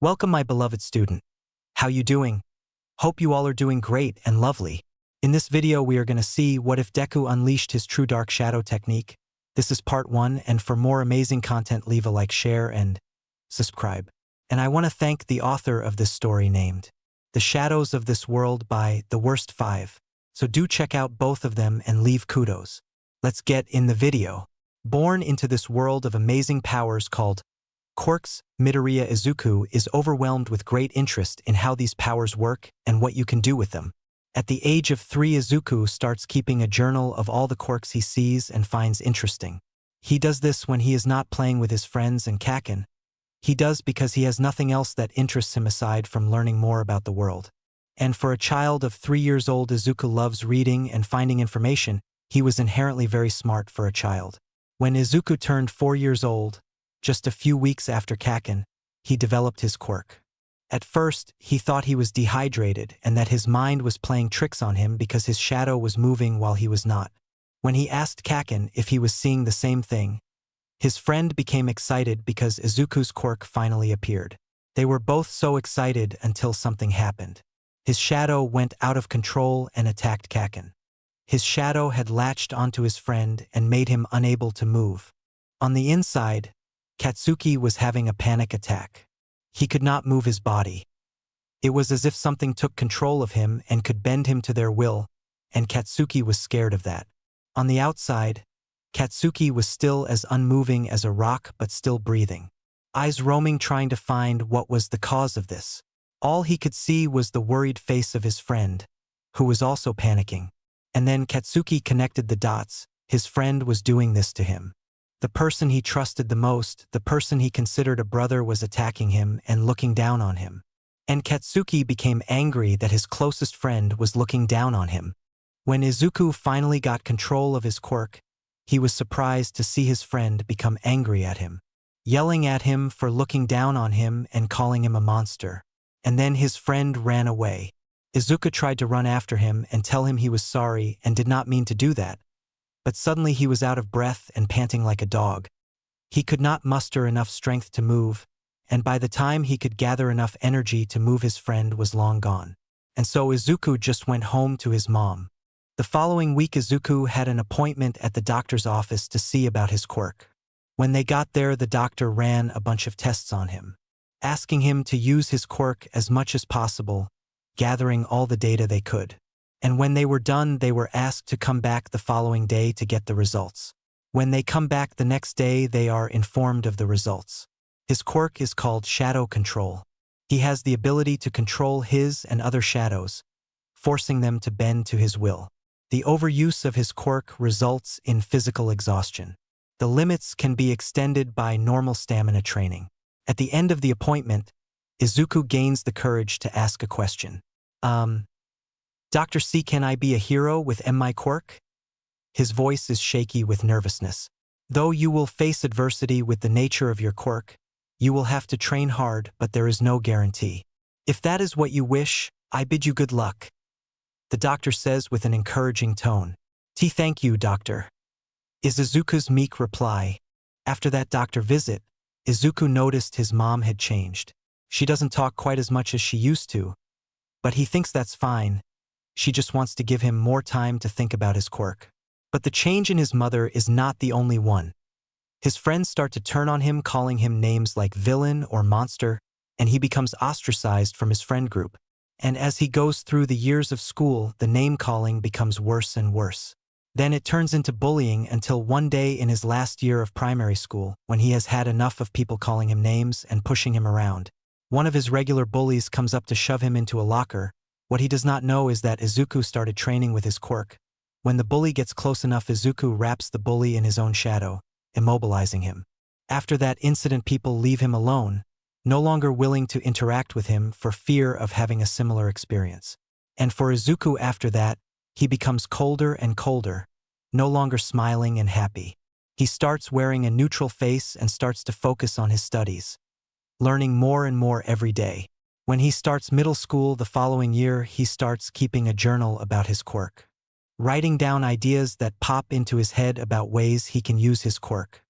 Welcome, my beloved student. How you doing? Hope you all are doing great and lovely. In this video, we are going to see what if Deku unleashed his true dark shadow technique. This is part 1, and for more amazing content, leave a like, share, and subscribe. And I want to thank the author of this story named The Shadows of This World by The Worst 5. So do check out both of them and leave kudos. Let's get in the video. Born into this world of amazing powers called Quirks Midoriya Izuku is overwhelmed with great interest in how these powers work and what you can do with them. At the age of 3, Izuku starts keeping a journal of all the quirks he sees and finds interesting. He does this when he is not playing with his friends and Kaken. He does because he has nothing else that interests him aside from learning more about the world. And for a child of 3 years old, Izuku loves reading and finding information. He was inherently very smart for a child. When Izuku turned 4 years old, just a few weeks after Kaken, he developed his quirk. At first, he thought he was dehydrated and that his mind was playing tricks on him because his shadow was moving while he was not. When he asked Kaken if he was seeing the same thing, his friend became excited because Izuku's quirk finally appeared. They were both so excited until something happened. His shadow went out of control and attacked Kaken. His shadow had latched onto his friend and made him unable to move. On the inside, Katsuki was having a panic attack. He could not move his body. It was as if something took control of him and could bend him to their will, and Katsuki was scared of that. On the outside, Katsuki was still as unmoving as a rock but still breathing. Eyes roaming, trying to find what was the cause of this. All he could see was the worried face of his friend, who was also panicking. And then Katsuki connected the dots. His friend was doing this to him. The person he trusted the most, the person he considered a brother, was attacking him and looking down on him. And Katsuki became angry that his closest friend was looking down on him. When Izuku finally got control of his quirk, he was surprised to see his friend become angry at him, yelling at him for looking down on him and calling him a monster. And then his friend ran away. Izuku tried to run after him and tell him he was sorry and did not mean to do that. But suddenly he was out of breath and panting like a dog. He could not muster enough strength to move, and by the time he could gather enough energy to move, his friend was long gone. And so Izuku just went home to his mom. The following week, Izuku had an appointment at the doctor's office to see about his quirk. When they got there, the doctor ran a bunch of tests on him, asking him to use his quirk as much as possible, gathering all the data they could. And when they were done, they were asked to come back the following day to get the results. When they come back the next day, they are informed of the results. His quirk is called Shadow Control. He has the ability to control his and other shadows, forcing them to bend to his will. The overuse of his quirk results in physical exhaustion. The limits can be extended by normal stamina training. At the end of the appointment, Izuku gains the courage to ask a question. Dr. C, can I be a hero with my quirk? His voice is shaky with nervousness. Though you will face adversity with the nature of your quirk, you will have to train hard, but there is no guarantee. If that is what you wish, I bid you good luck, the doctor says with an encouraging tone. Thank you, doctor, is Izuku's meek reply. After that doctor visit, Izuku noticed his mom had changed. She doesn't talk quite as much as she used to, but he thinks that's fine. She just wants to give him more time to think about his quirk. But the change in his mother is not the only one. His friends start to turn on him, calling him names like villain or monster, and he becomes ostracized from his friend group. And as he goes through the years of school, the name-calling becomes worse and worse. Then it turns into bullying until one day in his last year of primary school, when he has had enough of people calling him names and pushing him around. One of his regular bullies comes up to shove him into a locker. What he does not know is that Izuku started training with his quirk. When the bully gets close enough, Izuku wraps the bully in his own shadow, immobilizing him. After that incident, people leave him alone, no longer willing to interact with him for fear of having a similar experience. And for Izuku after that, he becomes colder and colder, no longer smiling and happy. He starts wearing a neutral face and starts to focus on his studies, learning more and more every day. When he starts middle school the following year, he starts keeping a journal about his quirk, writing down ideas that pop into his head about ways he can use his quirk.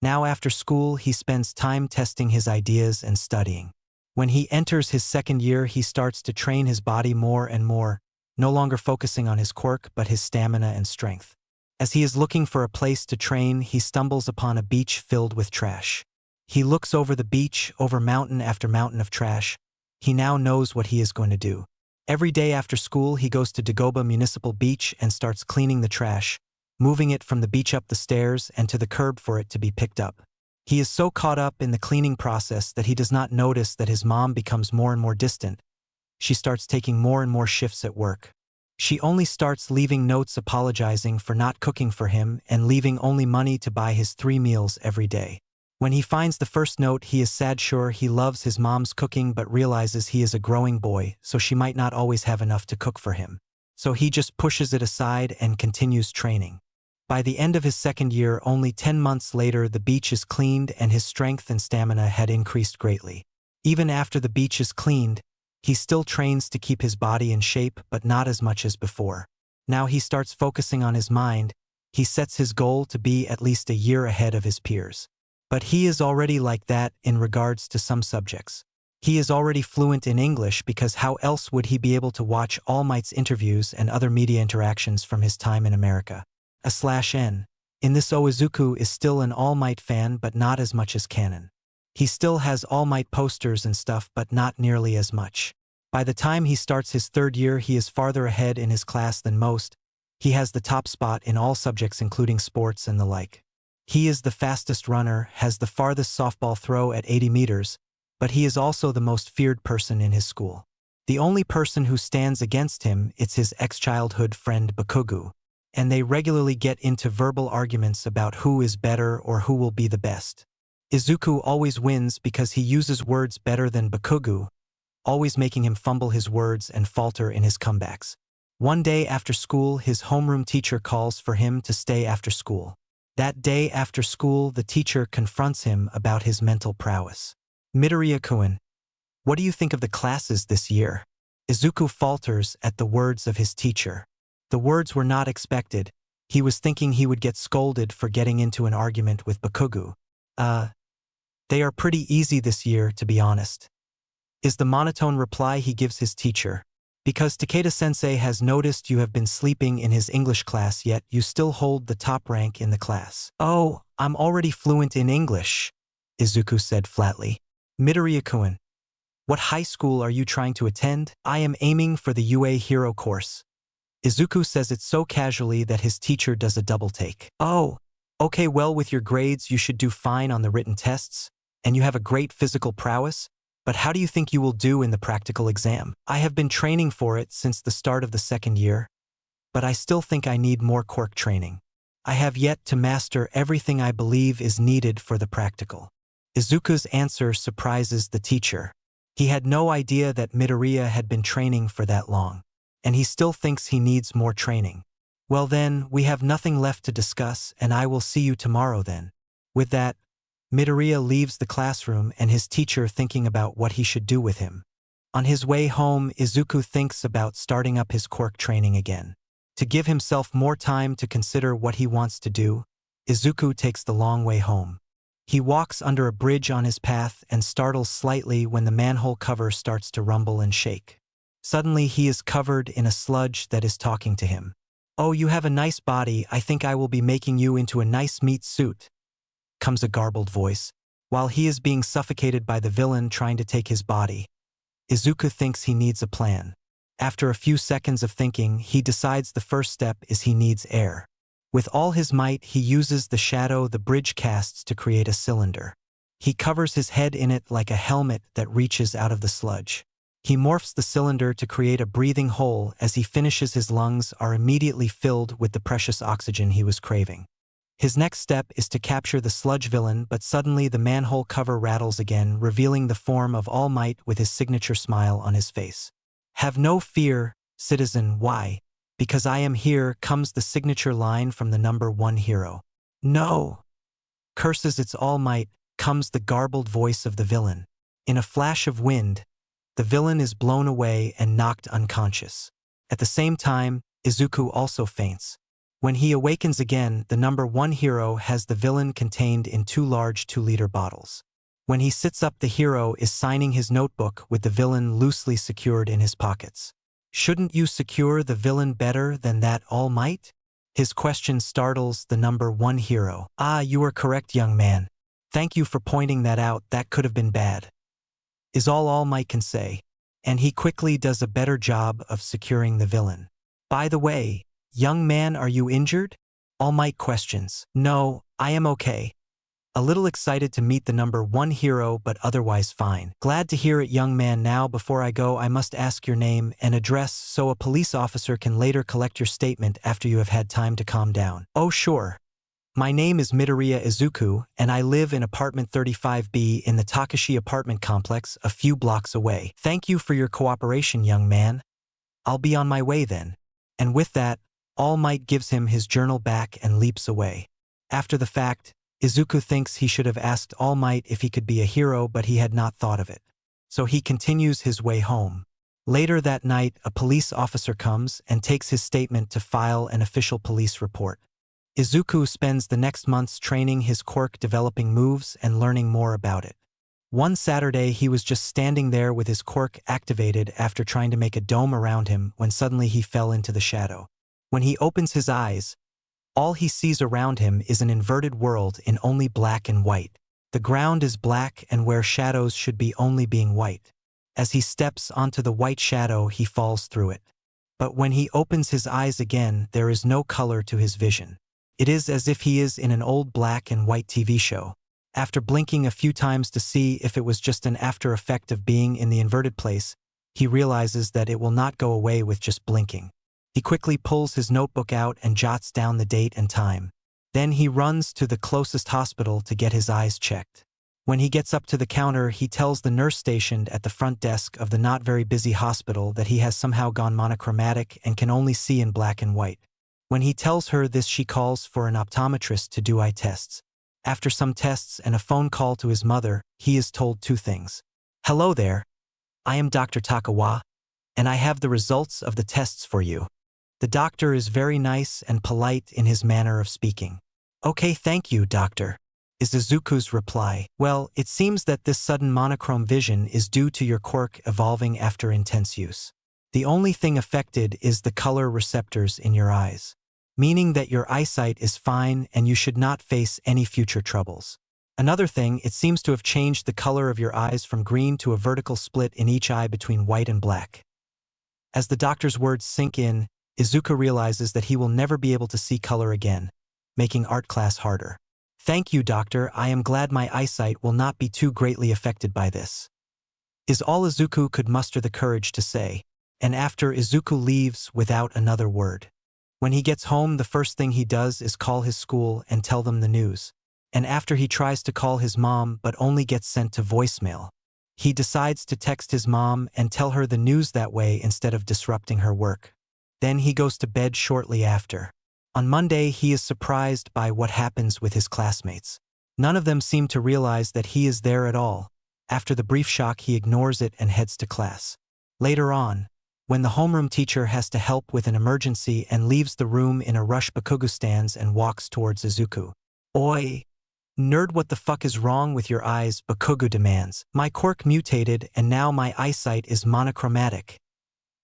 Now after school, he spends time testing his ideas and studying. When he enters his second year, he starts to train his body more and more, no longer focusing on his quirk but his stamina and strength. As he is looking for a place to train, he stumbles upon a beach filled with trash. He looks over the beach, over mountain after mountain of trash. He now knows what he is going to do. Every day after school, he goes to Dagoba Municipal Beach and starts cleaning the trash, moving it from the beach up the stairs and to the curb for it to be picked up. He is so caught up in the cleaning process that he does not notice that his mom becomes more and more distant. She starts taking more and more shifts at work. She only starts leaving notes apologizing for not cooking for him and leaving only money to buy his 3 meals every day. When he finds the first note, he is sad. Sure, he loves his mom's cooking but realizes he is a growing boy, so she might not always have enough to cook for him. So he just pushes it aside and continues training. By the end of his second year, only 10 months later, the beach is cleaned and his strength and stamina had increased greatly. Even after the beach is cleaned, he still trains to keep his body in shape, but not as much as before. Now he starts focusing on his mind. He sets his goal to be at least a year ahead of his peers. But he is already like that in regards to some subjects. He is already fluent in English because how else would he be able to watch All Might's interviews and other media interactions from his time in America? /N. In this, Izuku is still an All Might fan but not as much as canon. He still has All Might posters and stuff but not nearly as much. By the time he starts his third year, he is farther ahead in his class than most. He has the top spot in all subjects including sports and the like. He is the fastest runner, has the farthest softball throw at 80 meters, but he is also the most feared person in his school. The only person who stands against him is his ex-childhood friend Bakugo, and they regularly get into verbal arguments about who is better or who will be the best. Izuku always wins because he uses words better than Bakugo, always making him fumble his words and falter in his comebacks. One day after school, his homeroom teacher calls for him to stay after school. That day after school, the teacher confronts him about his mental prowess. Midoriya-kun, what do you think of the classes this year? Izuku falters at the words of his teacher. The words were not expected. He was thinking he would get scolded for getting into an argument with Bakugo. They are pretty easy this year, to be honest, is the monotone reply he gives his teacher. Because Takeda-sensei has noticed you have been sleeping in his English class, yet you still hold the top rank in the class. Oh, I'm already fluent in English, Izuku said flatly. Midoriya-kun, what high school are you trying to attend? I am aiming for the UA Hero course. Izuku says it so casually that his teacher does a double take. Oh, okay, well, with your grades you should do fine on the written tests, and you have a great physical prowess, but how do you think you will do in the practical exam? I have been training for it since the start of the second year, but I still think I need more quirk training. I have yet to master everything I believe is needed for the practical. Izuku's answer surprises the teacher. He had no idea that Midoriya had been training for that long, and he still thinks he needs more training. Well then, we have nothing left to discuss, and I will see you tomorrow then. With that, Midoriya leaves the classroom and his teacher thinking about what he should do with him. On his way home, Izuku thinks about starting up his quirk training again. To give himself more time to consider what he wants to do, Izuku takes the long way home. He walks under a bridge on his path and startles slightly when the manhole cover starts to rumble and shake. Suddenly he is covered in a sludge that is talking to him. Oh, you have a nice body, I think I will be making you into a nice meat suit, comes a garbled voice. While he is being suffocated by the villain trying to take his body, Izuku thinks he needs a plan. After a few seconds of thinking, he decides the first step is he needs air. With all his might, he uses the shadow the bridge casts to create a cylinder. He covers his head in it like a helmet that reaches out of the sludge. He morphs the cylinder to create a breathing hole. As he finishes, his lungs are immediately filled with the precious oxygen he was craving. His next step is to capture the sludge villain, but suddenly the manhole cover rattles again, revealing the form of All Might with his signature smile on his face. Have no fear, citizen. Why? Because I am here, comes the signature line from the number 1 hero. No! Curses, it's All Might, comes the garbled voice of the villain. In a flash of wind, the villain is blown away and knocked unconscious. At the same time, Izuku also faints. When he awakens again, the number 1 hero has the villain contained in 2 large 2-liter bottles. When he sits up, the hero is signing his notebook with the villain loosely secured in his pockets. Shouldn't you secure the villain better than that, All Might? His question startles the number one hero. Ah, you are correct, young man. Thank you for pointing that out. That could have been bad, is All Might can say. And he quickly does a better job of securing the villain. By the way, young man, are you injured? All Might questions. No, I am okay. A little excited to meet the number one hero, but otherwise fine. Glad to hear it, young man. Now, before I go, I must ask your name and address so a police officer can later collect your statement after you have had time to calm down. Oh, sure. My name is Midoriya Izuku, and I live in apartment 35B in the Takashi apartment complex a few blocks away. Thank you for your cooperation, young man. I'll be on my way then. And with that, All Might gives him his journal back and leaps away. After the fact, Izuku thinks he should have asked All Might if he could be a hero, but he had not thought of it. So he continues his way home. Later that night, a police officer comes and takes his statement to file an official police report. Izuku spends the next months training his quirk, developing moves and learning more about it. One Saturday, he was just standing there with his quirk activated after trying to make a dome around him when suddenly he fell into the shadow. When he opens his eyes, all he sees around him is an inverted world in only black and white. The ground is black, and where shadows should be only being white. As he steps onto the white shadow, he falls through it. But when he opens his eyes again, there is no color to his vision. It is as if he is in an old black and white TV show. After blinking a few times to see if it was just an after effect of being in the inverted place, he realizes that it will not go away with just blinking. He quickly pulls his notebook out and jots down the date and time. Then he runs to the closest hospital to get his eyes checked. When he gets up to the counter, he tells the nurse stationed at the front desk of the not very busy hospital that he has somehow gone monochromatic and can only see in black and white. When he tells her this, she calls for an optometrist to do eye tests. After some tests and a phone call to his mother, he is told two things. Hello there. I am Dr. Takawa, and I have the results of the tests for you. The doctor is very nice and polite in his manner of speaking. Okay, thank you, doctor, is Izuku's reply. Well, it seems that this sudden monochrome vision is due to your quirk evolving after intense use. The only thing affected is the color receptors in your eyes, meaning that your eyesight is fine and you should not face any future troubles. Another thing, it seems to have changed the color of your eyes from green to a vertical split in each eye between white and black. As the doctor's words sink in, Izuku realizes that he will never be able to see color again, making art class harder. Thank you, doctor. I am glad my eyesight will not be too greatly affected by this, is all Izuku could muster the courage to say. And after Izuku leaves without another word. When he gets home, the first thing he does is call his school and tell them the news. And after he tries to call his mom but only gets sent to voicemail, he decides to text his mom and tell her the news that way instead of disrupting her work. Then he goes to bed shortly after. On Monday, he is surprised by what happens with his classmates. None of them seem to realize that he is there at all. After the brief shock, he ignores it and heads to class. Later on, when the homeroom teacher has to help with an emergency and leaves the room in a rush, Bakugo stands and walks towards Izuku. Oi, nerd, what the fuck is wrong with your eyes? Bakugo demands. My quirk mutated and now my eyesight is monochromatic.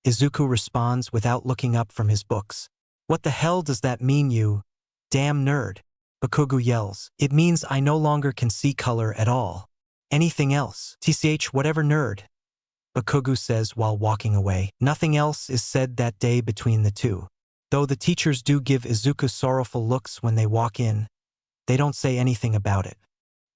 Izuku responds without looking up from his books. What the hell does that mean, you damn nerd? Bakugo yells. It means I no longer can see color at all. Anything else? TCH, whatever, nerd, Bakugo says while walking away. Nothing else is said that day between the two. Though the teachers do give Izuku sorrowful looks when they walk in, they don't say anything about it.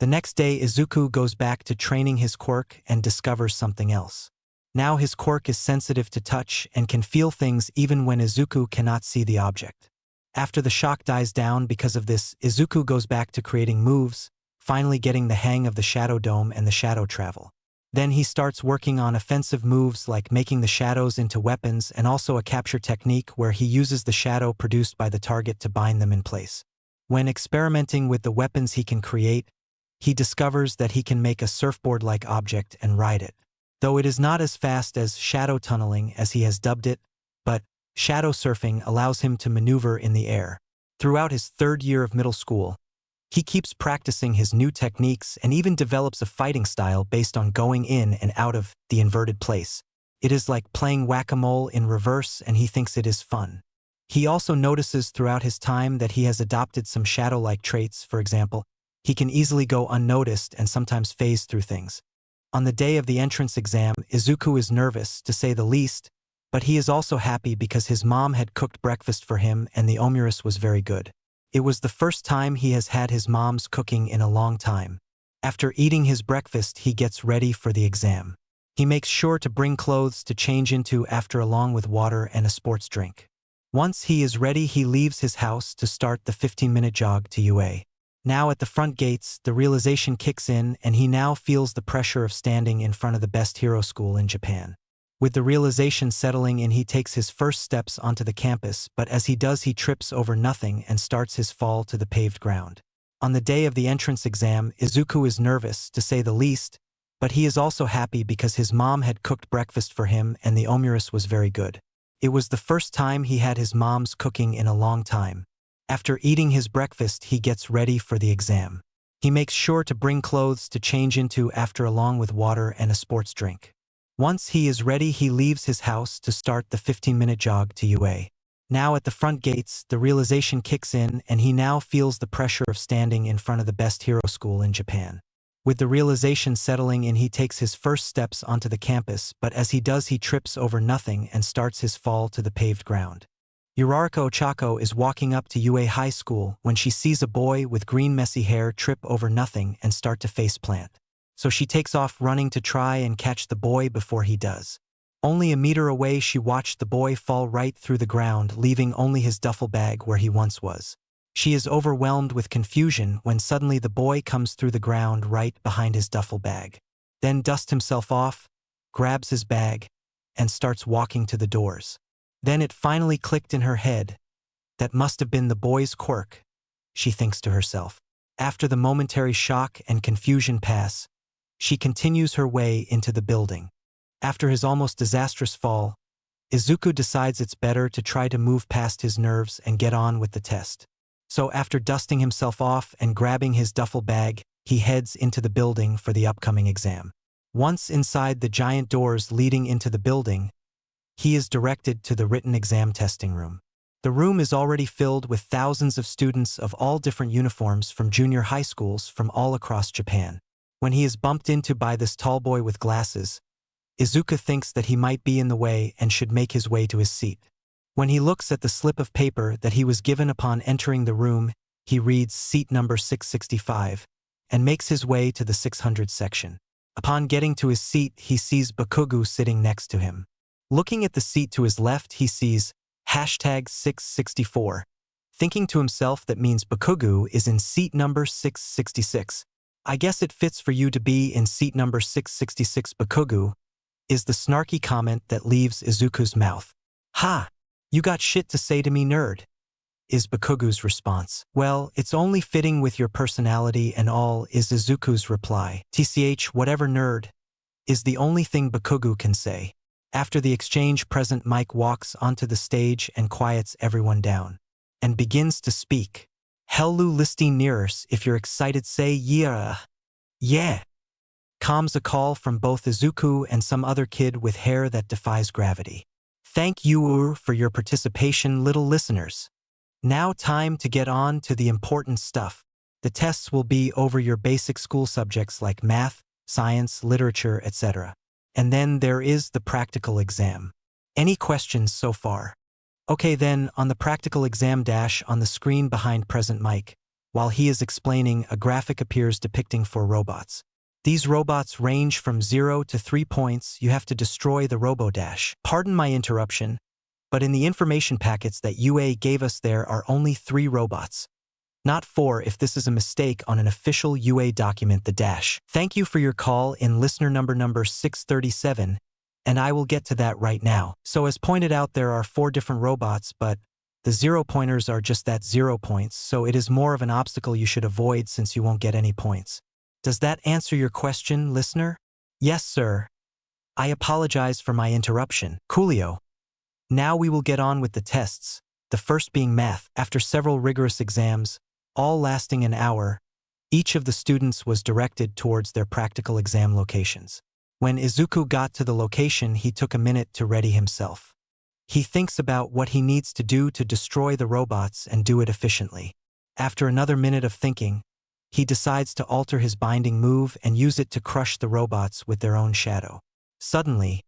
The next day, Izuku goes back to training his quirk and discovers something else. Now his quirk is sensitive to touch and can feel things even when Izuku cannot see the object. After the shock dies down because of this, Izuku goes back to creating moves, finally getting the hang of the shadow dome and the shadow travel. Then he starts working on offensive moves like making the shadows into weapons and also a capture technique where he uses the shadow produced by the target to bind them in place. When experimenting with the weapons he can create, he discovers that he can make a surfboard-like object and ride it. Though it is not as fast as shadow tunneling as he has dubbed it, but shadow surfing allows him to maneuver in the air. Throughout his third year of middle school, He keeps practicing his new techniques and even develops a fighting style based on going in and out of the inverted place. It is like playing whack-a-mole in reverse, and he thinks it is fun. He also notices throughout his time that he has adopted some shadow-like traits. For example, he can easily go unnoticed and sometimes phase through things. On the day of the entrance exam, Izuku is nervous, to say the least, but he is also happy because his mom had cooked breakfast for him and the omuris was very good. It was the first time he has had his mom's cooking in a long time. After eating his breakfast, he gets ready for the exam. He makes sure to bring clothes to change into after, along with water and a sports drink. Once he is ready, he leaves his house to start the 15-minute jog to UA. Now at the front gates, the realization kicks in and he now feels the pressure of standing in front of the best hero school in Japan. With the realization settling in, he takes his first steps onto the campus, but as he does, he trips over nothing and starts his fall to the paved ground. On the day of the entrance exam, Izuku is nervous, to say the least, but he is also happy because his mom had cooked breakfast for him and the omuris was very good. It was the first time he had his mom's cooking in a long time. After eating his breakfast, he gets ready for the exam. He makes sure to bring clothes to change into after, along with water and a sports drink. Once he is ready, he leaves his house to start the 15-minute jog to UA. Now at the front gates, the realization kicks in and he now feels the pressure of standing in front of the best hero school in Japan. With the realization settling in, he takes his first steps onto the campus, but as he does, he trips over nothing and starts his fall to the paved ground. Uraraka Ochako is walking up to UA High School when she sees a boy with green messy hair trip over nothing and start to faceplant. So she takes off running to try and catch the boy before he does. Only a meter away, she watched the boy fall right through the ground, leaving only his duffel bag where he once was. She is overwhelmed with confusion when suddenly the boy comes through the ground right behind his duffel bag. Then dusts himself off, grabs his bag, and starts walking to the doors. Then it finally clicked in her head. That must have been the boy's quirk, she thinks to herself. After the momentary shock and confusion pass, she continues her way into the building. After his almost disastrous fall, Izuku decides it's better to try to move past his nerves and get on with the test. So after dusting himself off and grabbing his duffel bag, he heads into the building for the upcoming exam. Once inside the giant doors leading into the building, he is directed to the written exam testing room. The room is already filled with thousands of students of all different uniforms from junior high schools from all across Japan. When he is bumped into by this tall boy with glasses, Izuku thinks that he might be in the way and should make his way to his seat. When he looks at the slip of paper that he was given upon entering the room, he reads seat number 665 and makes his way to the 600 section. Upon getting to his seat, he sees Bakugo sitting next to him. Looking at the seat to his left, he sees #664. Thinking to himself, that means Bakugo is in seat number 666. I guess it fits for you to be in seat number 666, Bakugo, is the snarky comment that leaves Izuku's mouth. Ha! You got shit to say to me, nerd, is Bakugo's response. Well, it's only fitting with your personality and all, is Izuku's reply. TCH, whatever, nerd, is the only thing Bakugo can say. After the exchange, President Mike walks onto the stage and quiets everyone down, and begins to speak. Hello listeners, if you're excited, say yeah. Yeah. Comes a call from both Izuku and some other kid with hair that defies gravity. Thank you for your participation, little listeners. Now time to get on to the important stuff. The tests will be over your basic school subjects like math, science, literature, etc. And then there is the practical exam. Any questions so far? Okay then, on the practical exam dash on the screen behind President Mike, while he is explaining, a graphic appears depicting 4 robots. These robots range from 0 to 3 points. You have to destroy the robo-dash. Pardon my interruption, but in the information packets that UA gave us there are only 3 robots. Not 4 if this is a mistake on an official UA document, the dash. Thank you for your call in listener number 637, and I will get to that right now. So as pointed out, there are 4 different robots, but the 0 pointers are just that 0 points, so it is more of an obstacle you should avoid since you won't get any points. Does that answer your question, listener? Yes, sir. I apologize for my interruption. Coolio. Now we will get on with the tests, the first being math. After several rigorous exams, all lasting an hour, each of the students was directed towards their practical exam locations. When Izuku got to the location, he took a minute to ready himself. He thinks about what he needs to do to destroy the robots and do it efficiently. After another minute of thinking, he decides to alter his binding move and use it to crush the robots with their own shadow. Suddenly,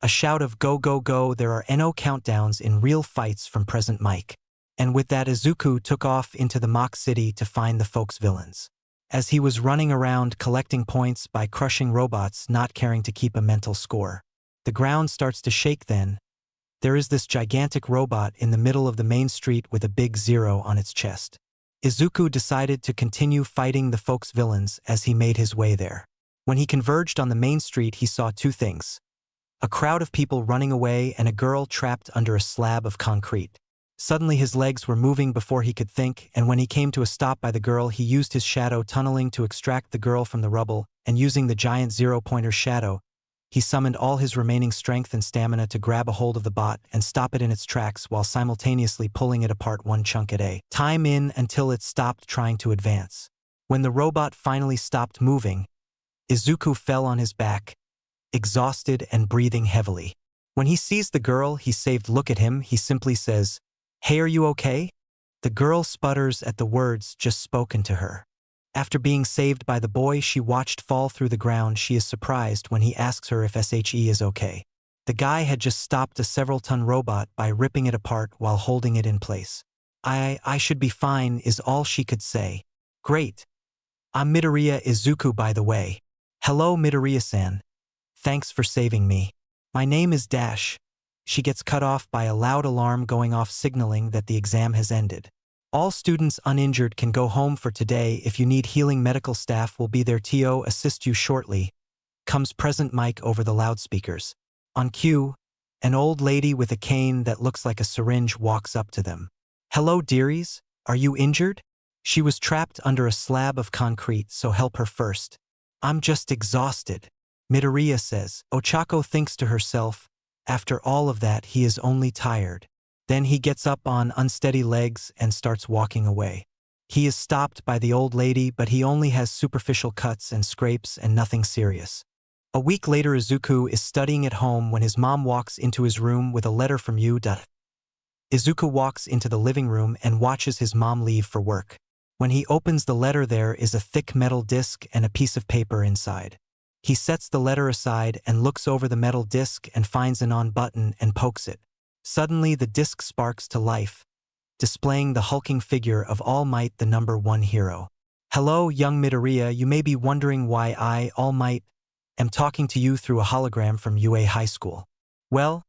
a shout of "Go, go, go!" There are no countdowns in real fights from present Mike. And with that, Izuku took off into the mock city to find the folks' villains. As he was running around collecting points by crushing robots, not caring to keep a mental score, the ground starts to shake. Then there is this gigantic robot in the middle of the main street with a big 0 on its chest. Izuku decided to continue fighting the folks' villains as he made his way there. When he converged on the main street, he saw two things: a crowd of people running away and a girl trapped under a slab of concrete. Suddenly his legs were moving before he could think, and when he came to a stop by the girl, he used his shadow tunneling to extract the girl from the rubble, and using the giant 0-pointer shadow, he summoned all his remaining strength and stamina to grab a hold of the bot and stop it in its tracks while simultaneously pulling it apart one chunk at a time in until it stopped trying to advance. When the robot finally stopped moving, Izuku fell on his back, exhausted and breathing heavily. When he sees the girl he saved look at him, he simply says, "Hey, are you okay?" The girl sputters at the words just spoken to her. After being saved by the boy she watched fall through the ground, she is surprised when he asks her if SHE is okay. The guy had just stopped a several-ton robot by ripping it apart while holding it in place. I should be fine," is all she could say. "Great. I'm Midoriya Izuku, by the way." "Hello, Midoriya-san. Thanks for saving me. My name is Dash." She gets cut off by a loud alarm going off signaling that the exam has ended. "All students uninjured can go home for today. If you need healing, medical staff will be there to assist you shortly," comes present Mike over the loudspeakers. On cue, an old lady with a cane that looks like a syringe walks up to them. "Hello, dearies. Are you injured? She was trapped under a slab of concrete, so help her first." "I'm just exhausted," Midoriya says. Ochako thinks to herself, after all of that, he is only tired. Then he gets up on unsteady legs and starts walking away. He is stopped by the old lady, but he only has superficial cuts and scrapes and nothing serious. A week later, Izuku is studying at home when his mom walks into his room with a letter from you. Izuku walks into the living room and watches his mom leave for work. When he opens the letter, there is a thick metal disc and a piece of paper inside. He sets the letter aside and looks over the metal disc and finds an on button and pokes it. Suddenly the disc sparks to life, displaying the hulking figure of All Might, the #1 hero. "Hello, young Midoriya. You may be wondering why I, All Might, am talking to you through a hologram from UA High School. Well,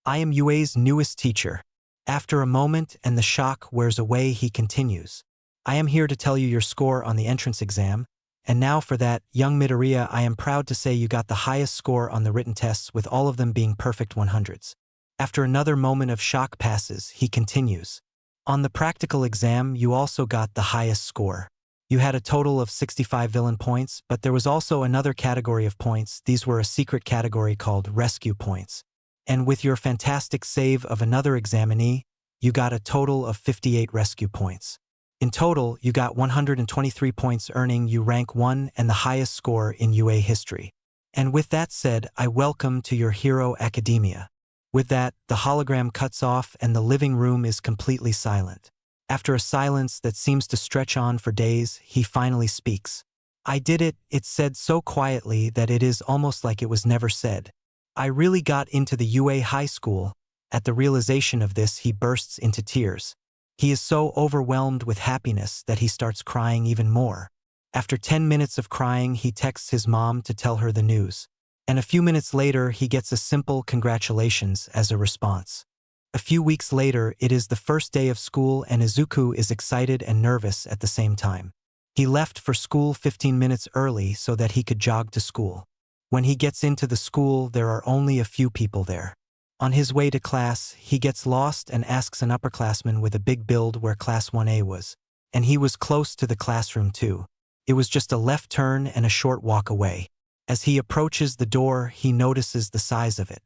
I am UA's newest teacher." After a moment and the shock wears away, he continues, "I am here to tell you your score on the entrance exam. And now for that, young Midoriya, I am proud to say you got the highest score on the written tests, with all of them being perfect 100s. After another moment of shock passes, he continues, "On the practical exam, you also got the highest score. You had a total of 65 villain points, but there was also another category of points. These were a secret category called rescue points. And with your fantastic save of another examinee, you got a total of 58 rescue points. In total, you got 123 points, earning you rank 1 and the highest score in UA history. And with that said, I welcome to your Hero Academia." With that, the hologram cuts off and the living room is completely silent. After a silence that seems to stretch on for days, he finally speaks. "I did it," it's said so quietly that it is almost like it was never said. "I really got into the UA High School." At the realization of this, he bursts into tears. He is so overwhelmed with happiness that he starts crying even more. After 10 minutes of crying, he texts his mom to tell her the news. And a few minutes later, he gets a simple congratulations as a response. A few weeks later, it is the first day of school and Izuku is excited and nervous at the same time. He left for school 15 minutes early so that he could jog to school. When he gets into the school, there are only a few people there. On his way to class, he gets lost and asks an upperclassman with a big build where Class 1A was. And he was close to the classroom too. It was just a left turn and a short walk away. As he approaches the door, he notices the size of it.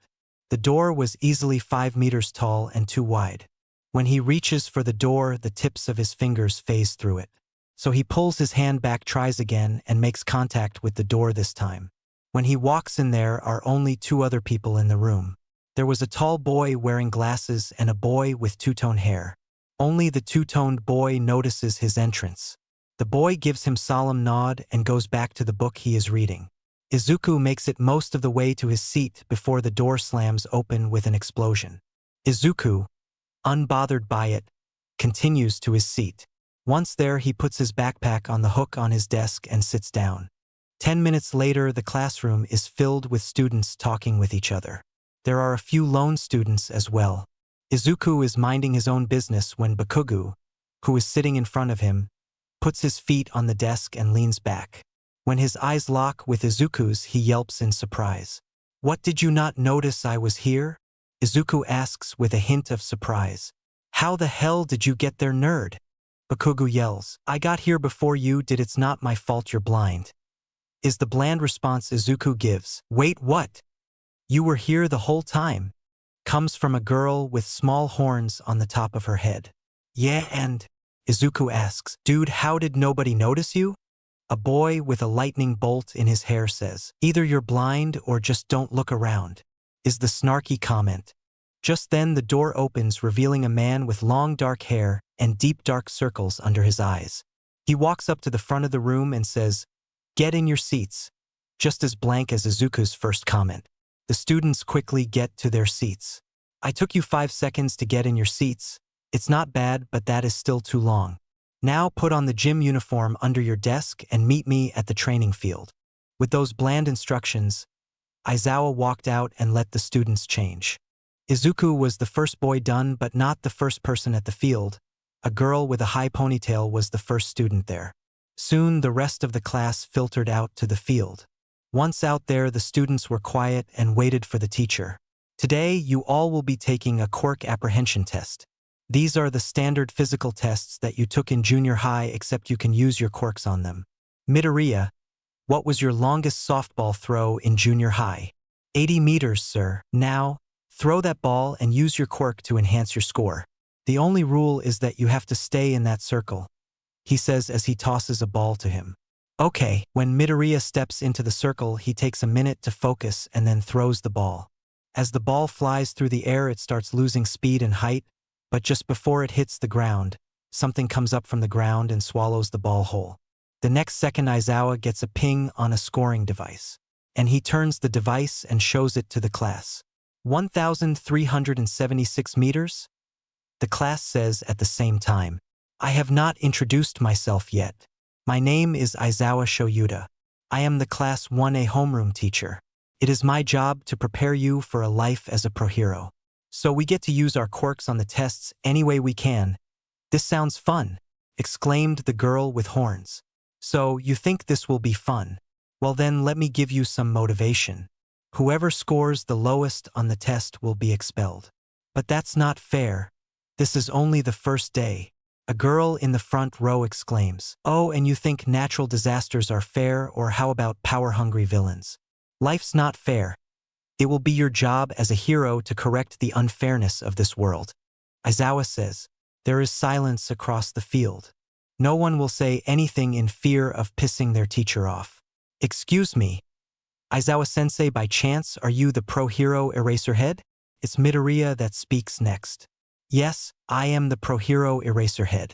The door was easily 5 meters tall and too wide. When he reaches for the door, the tips of his fingers phase through it. So he pulls his hand back, tries again, and makes contact with the door this time. When he walks in, there are only two other people in the room. There was a tall boy wearing glasses and a boy with two-tone hair. Only the two-toned boy notices his entrance. The boy gives him solemn nod and goes back to the book he is reading. Izuku makes it most of the way to his seat before the door slams open with an explosion. Izuku, unbothered by it, continues to his seat. Once there, he puts his backpack on the hook on his desk and sits down. 10 minutes later, the classroom is filled with students talking with each other. There are a few lone students as well. Izuku is minding his own business when Bakugo, who is sitting in front of him, puts his feet on the desk and leans back. When his eyes lock with Izuku's, he yelps in surprise. "What, did you not notice I was here?" Izuku asks with a hint of surprise. "How the hell did you get there, nerd?" Bakugo yells. "I got here before you did. It's not my fault you're blind," is the bland response Izuku gives. "Wait, what? You were here the whole time?" comes from a girl with small horns on the top of her head. "Yeah, and?" Izuku asks. "Dude, how did nobody notice you?" A boy with a lightning bolt in his hair says. "Either you're blind or just don't look around," is the snarky comment. Just then the door opens, revealing a man with long dark hair and deep dark circles under his eyes. He walks up to the front of the room and says, "Get in your seats," just as blank as Izuku's first comment. The students quickly get to their seats. "I took you 5 seconds to get in your seats. It's not bad, but that is still too long. Now put on the gym uniform under your desk and meet me at the training field." With those bland instructions, Aizawa walked out and let the students change. Izuku was the first boy done, but not the first person at the field. A girl with a high ponytail was the first student there. Soon the rest of the class filtered out to the field. Once out there, the students were quiet and waited for the teacher. "Today, you all will be taking a quirk apprehension test. These are the standard physical tests that you took in junior high, except you can use your quirks on them. Midoriya, what was your longest softball throw in junior high?" 80 meters, sir. Now, throw that ball and use your quirk to enhance your score. The only rule is that you have to stay in that circle," he says as he tosses a ball to him. "Okay." When Midoriya steps into the circle, he takes a minute to focus and then throws the ball. As the ball flies through the air, it starts losing speed and height, but just before it hits the ground, something comes up from the ground and swallows the ball whole. The next second, Aizawa gets a ping on a scoring device, and he turns the device and shows it to the class. 1,376 meters? The class says at the same time. "I have not introduced myself yet. My name is Aizawa Shoyuda. I am the Class 1A homeroom teacher. It is my job to prepare you for a life as a pro hero. So we get to use our quirks on the tests any way we can." "This sounds fun," exclaimed the girl with horns. "So you think this will be fun? Well then, let me give you some motivation. Whoever scores the lowest on the test will be expelled." "But that's not fair. This is only the first day," a girl in the front row exclaims. "Oh, and you think natural disasters are fair, or how about power-hungry villains? Life's not fair. It will be your job as a hero to correct the unfairness of this world," Aizawa says. There is silence across the field. No one will say anything in fear of pissing their teacher off. "Excuse me, Aizawa-sensei, by chance are you the pro-hero Eraserhead?" It's Midoriya that speaks next. "Yes, I am the pro-hero Eraserhead.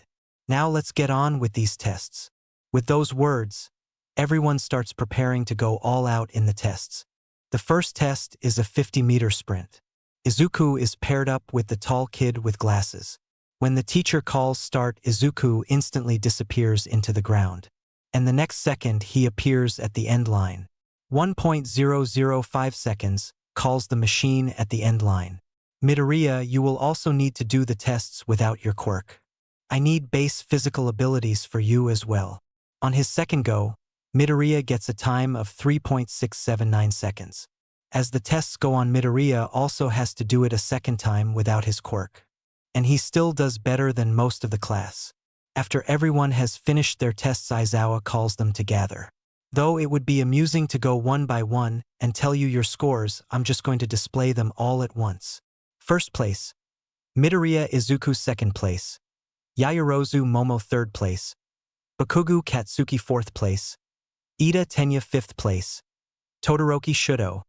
Now let's get on with these tests." With those words, everyone starts preparing to go all out in the tests. The first test is a 50-meter sprint. Izuku is paired up with the tall kid with glasses. When the teacher calls start, Izuku instantly disappears into the ground. And the next second, he appears at the end line. 1.005 seconds, calls the machine at the end line. "Midoriya, you will also need to do the tests without your quirk. I need base physical abilities for you as well." On his second go, Midoriya gets a time of 3.679 seconds. As the tests go on, Midoriya also has to do it a second time without his quirk. And he still does better than most of the class. After everyone has finished their tests, Aizawa calls them to gather. "Though it would be amusing to go one by one and tell you your scores, I'm just going to display them all at once. First place, Midoriya Izuku. Second place, Yaoyorozu Momo. Third place, Bakugo Katsuki 4th place, Ida Tenya 5th place, Todoroki Shudo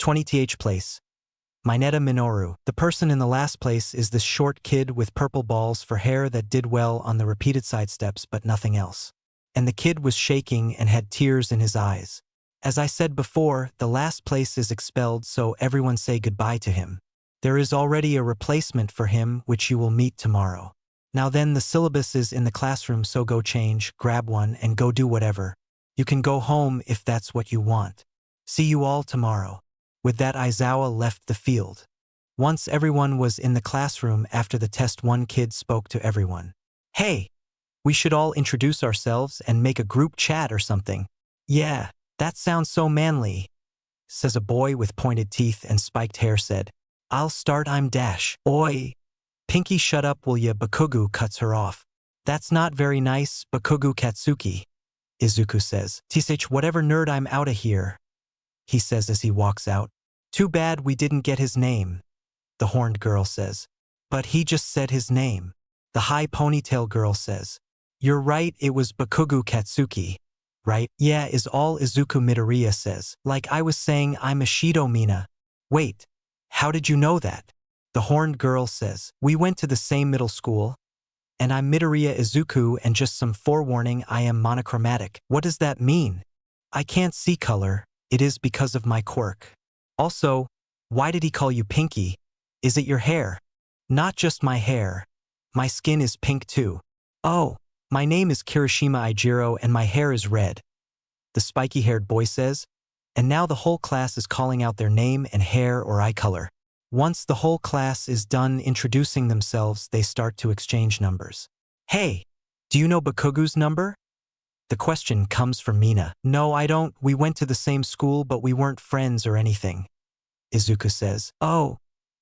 20th place, Mineta Minoru. The person in the last place is this short kid with purple balls for hair that did well on the repeated sidesteps but nothing else. And the kid was shaking and had tears in his eyes. As I said before, the last place is expelled, so everyone say goodbye to him. There is already a replacement for him which you will meet tomorrow. Now then, the syllabus is in the classroom, so go change, grab one, and go do whatever. You can go home if that's what you want. See you all tomorrow. With that, Aizawa left the field. Once everyone was in the classroom after the test, one kid spoke to everyone. Hey, we should all introduce ourselves and make a group chat or something. Yeah, that sounds so manly, says a boy with pointed teeth and spiked hair said. I'll start, I'm Dash. Oi. Pinky, shut up will ya? Bakugo cuts her off. That's not very nice, Bakugo Katsuki, Izuku says. Tsh, whatever nerd, I'm outta here, he says as he walks out. Too bad we didn't get his name, the horned girl says. But he just said his name, the high ponytail girl says. You're right, it was Bakugo Katsuki, right? Yeah, is all Izuku Midoriya says. Like I was saying, I'm Ishido Mina. Wait, how did you know that? The horned girl says. We went to the same middle school. And I'm Midoriya Izuku, and just some forewarning, I am monochromatic. What does that mean? I can't see color. It is because of my quirk. Also, why did he call you Pinky? Is it your hair? Not just my hair. My skin is pink too. Oh, my name is Kirishima Ijiro and my hair is red, the spiky-haired boy says. And now the whole class is calling out their name and hair or eye color. Once the whole class is done introducing themselves, they start to exchange numbers. Hey, do you know Bakugo's number? The question comes from Mina. No, I don't. We went to the same school, but we weren't friends or anything, Izuku says. Oh,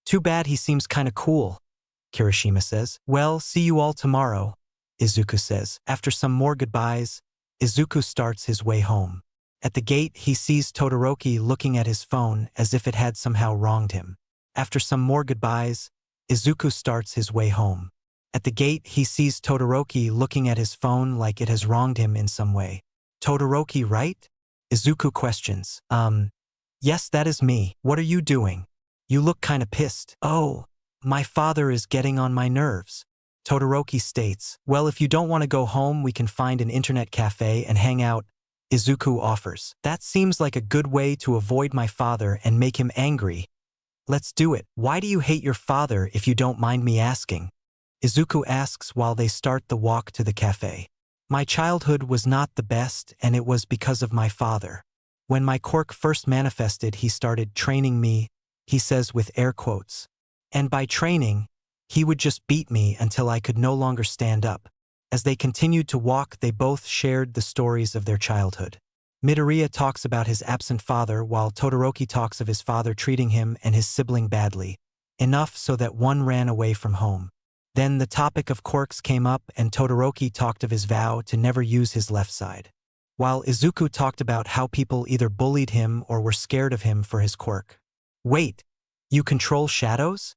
too bad, he seems kinda cool, Kirishima says. Well, see you all tomorrow, Izuku says. After some more goodbyes, Izuku starts his way home. At the gate, he sees Todoroki looking at his phone as if it had somehow wronged him. After some more goodbyes, Izuku starts his way home. At the gate, he sees Todoroki looking at his phone like it has wronged him in some way. Todoroki, right? Izuku questions. Yes, that is me. What are you doing? You look kinda pissed. Oh, my father is getting on my nerves, Todoroki states. Well, if you don't want to go home, we can find an internet cafe and hang out, Izuku offers. That seems like a good way to avoid my father and make him angry. Let's do it. Why do you hate your father, if you don't mind me asking? Izuku asks while they start the walk to the cafe. My childhood was not the best, and it was because of my father. When my quirk first manifested, he started training me, he says with air quotes. And by training, he would just beat me until I could no longer stand up. As they continued to walk, they both shared the stories of their childhood. Midoriya talks about his absent father while Todoroki talks of his father treating him and his sibling badly, enough so that one ran away from home. Then the topic of quirks came up and Todoroki talked of his vow to never use his left side, while Izuku talked about how people either bullied him or were scared of him for his quirk. Wait, you control shadows?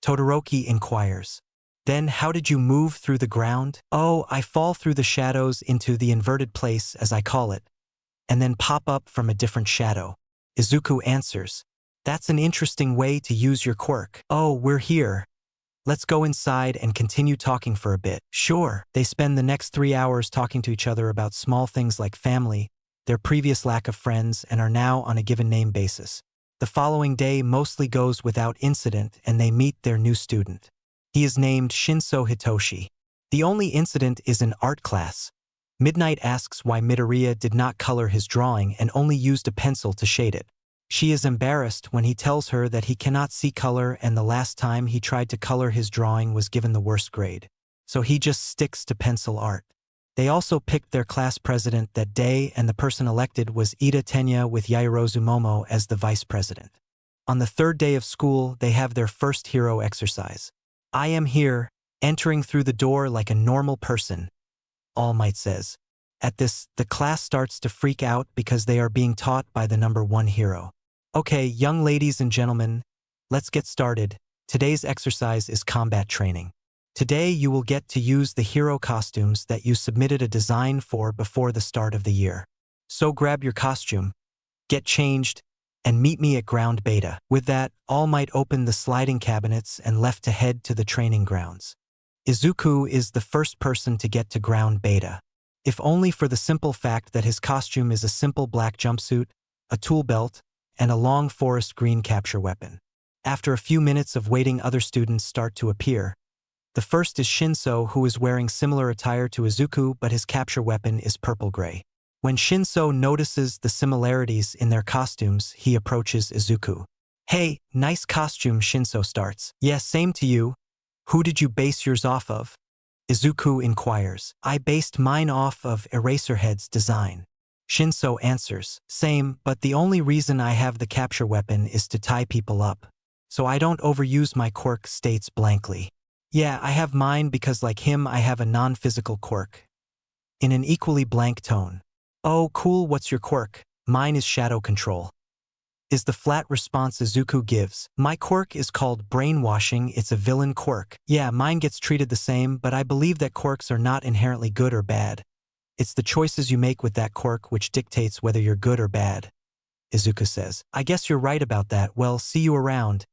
Todoroki inquires. Then how did you move through the ground? Oh, I fall through the shadows into the inverted place, as I call it, and then pop up from a different shadow. Izuku answers. That's an interesting way to use your quirk. Oh, we're here. Let's go inside and continue talking for a bit. Sure. They spend the next 3 hours talking to each other about small things like family, their previous lack of friends, and are now on a given name basis. The following day mostly goes without incident and they meet their new student. He is named Shinso Hitoshi. The only incident is in art class. Midnight asks why Midoriya did not color his drawing and only used a pencil to shade it. She is embarrassed when he tells her that he cannot see color and the last time he tried to color his drawing was given the worst grade. So he just sticks to pencil art. They also picked their class president that day and the person elected was Ida Tenya with Yaoyorozu Momo as the vice president. On the third day of school, they have their first hero exercise. I am here, entering through the door like a normal person, All Might says. At this, the class starts to freak out because they are being taught by the number 1 hero. Okay, young ladies and gentlemen, let's get started. Today's exercise is combat training. Today you will get to use the hero costumes that you submitted a design for before the start of the year. So grab your costume, get changed, and meet me at ground beta. With that, All Might opened the sliding cabinets and left to head to the training grounds. Izuku is the first person to get to ground beta, if only for the simple fact that his costume is a simple black jumpsuit, a tool belt, and a long forest green capture weapon. After a few minutes of waiting, other students start to appear. The first is Shinso, who is wearing similar attire to Izuku, but his capture weapon is purple-gray. When Shinso notices the similarities in their costumes, he approaches Izuku. "Hey, nice costume," Shinso starts. "Yeah, same to you. Who did you base yours off of?" Izuku inquires. "I based mine off of Eraserhead's design." Shinso answers. "Same, but the only reason I have the capture weapon is to tie people up. So I don't overuse my quirk," states blankly. "Yeah, I have mine because like him I have a non-physical quirk." In an equally blank tone. "Oh, cool, what's your quirk?" "Mine is shadow control," is the flat response Izuku gives. "My quirk is called brainwashing, it's a villain quirk." "Yeah, mine gets treated the same, but I believe that quirks are not inherently good or bad. It's the choices you make with that quirk which dictates whether you're good or bad," Izuku says. "I guess you're right about that. Well, see you around,"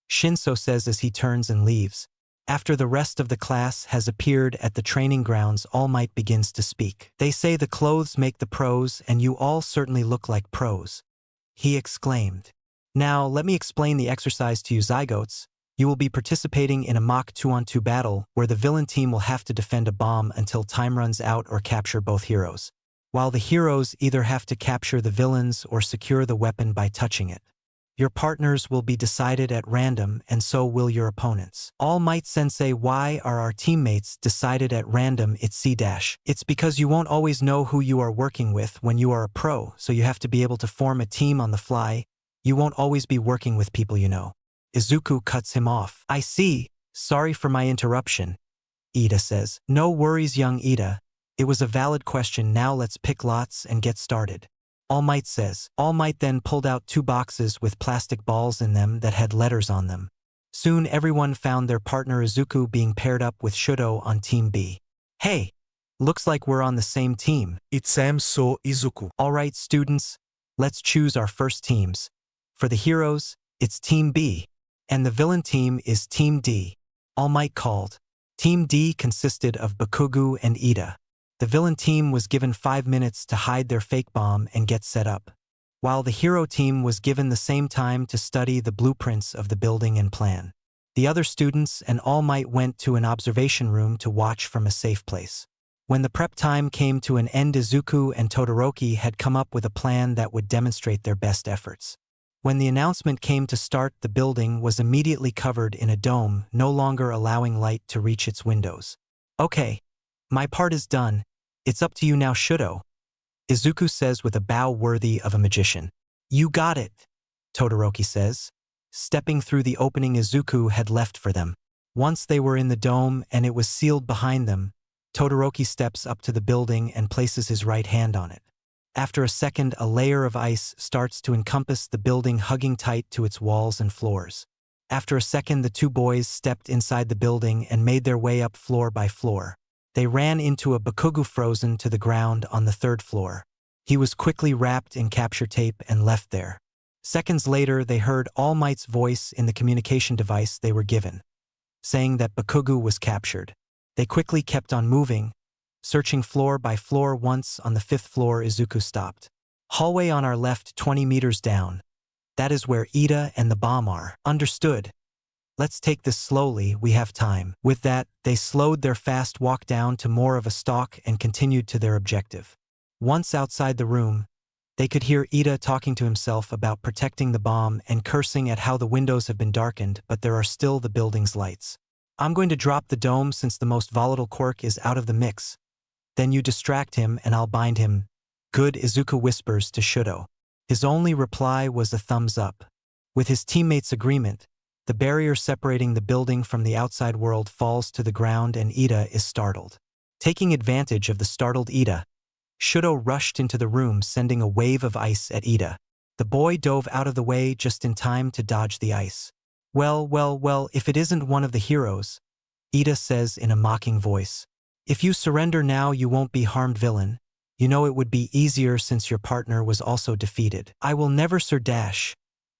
Shinso says as he turns and leaves. After the rest of the class has appeared at the training grounds, All Might begins to speak. "They say the clothes make the pros, and you all certainly look like pros," he exclaimed. "Now, let me explain the exercise to you Zygotes. You will be participating in a mock 2-on-2 battle where the villain team will have to defend a bomb until time runs out or capture both heroes, while the heroes either have to capture the villains or secure the weapon by touching it. Your partners will be decided at random, and so will your opponents." "All Might Sensei, why are our teammates decided at random?" It's C-. "It's because you won't always know who you are working with when you are a pro, so you have to be able to form a team on the fly. You won't always be working with people you know." Izuku cuts him off. "I see. Sorry for my interruption," Ida says. "No worries, young Ida. It was a valid question. Now let's pick lots and get started," All Might says. All Might then pulled out 2 boxes with plastic balls in them that had letters on them. Soon everyone found their partner Izuku being paired up with Shudo on Team B. "Hey, looks like we're on the same team." It seems so, Izuku. "Alright students, let's choose our first teams. For the heroes, it's Team B, and the villain team is Team D," All Might called. Team D consisted of Bakugo and Ida. The villain team was given 5 minutes to hide their fake bomb and get set up, while the hero team was given the same time to study the blueprints of the building and plan. The other students and All Might went to an observation room to watch from a safe place. When the prep time came to an end, Izuku and Todoroki had come up with a plan that would demonstrate their best efforts. When the announcement came to start, the building was immediately covered in a dome, no longer allowing light to reach its windows. "Okay, my part is done. It's up to you now, Shudo," Izuku says with a bow worthy of a magician. "You got it," Todoroki says. Stepping through the opening Izuku had left for them. Once they were in the dome and it was sealed behind them, Todoroki steps up to the building and places his right hand on it. After a second, a layer of ice starts to encompass the building, hugging tight to its walls and floors. After a second, the 2 boys stepped inside the building and made their way up floor by floor. They ran into a Bakugo frozen to the ground on the 3rd floor. He was quickly wrapped in capture tape and left there. Seconds later, they heard All Might's voice in the communication device they were given, saying that Bakugo was captured. They quickly kept on moving, searching floor by floor. Once on the 5th floor, Izuku stopped. "Hallway on our left, 20 meters down. That is where Ida and the bomb are." "Understood. Let's take this slowly, we have time." With that, they slowed their fast walk down to more of a stalk and continued to their objective. Once outside the room, they could hear Ida talking to himself about protecting the bomb and cursing at how the windows have been darkened, but there are still the building's lights. "I'm going to drop the dome since the most volatile quirk is out of the mix. Then you distract him and I'll bind him." "Good," Izuku whispers to Shudo. His only reply was a thumbs up. With his teammates' agreement, the barrier separating the building from the outside world falls to the ground and Ida is startled. Taking advantage of the startled Ida, Shudo rushed into the room, sending a wave of ice at Ida. The boy dove out of the way just in time to dodge the ice. Well, if it isn't one of the heroes," Ida says in a mocking voice. If you surrender now, you won't be harmed, villain. You know it would be easier since your partner was also defeated. I will never, Sir Dash.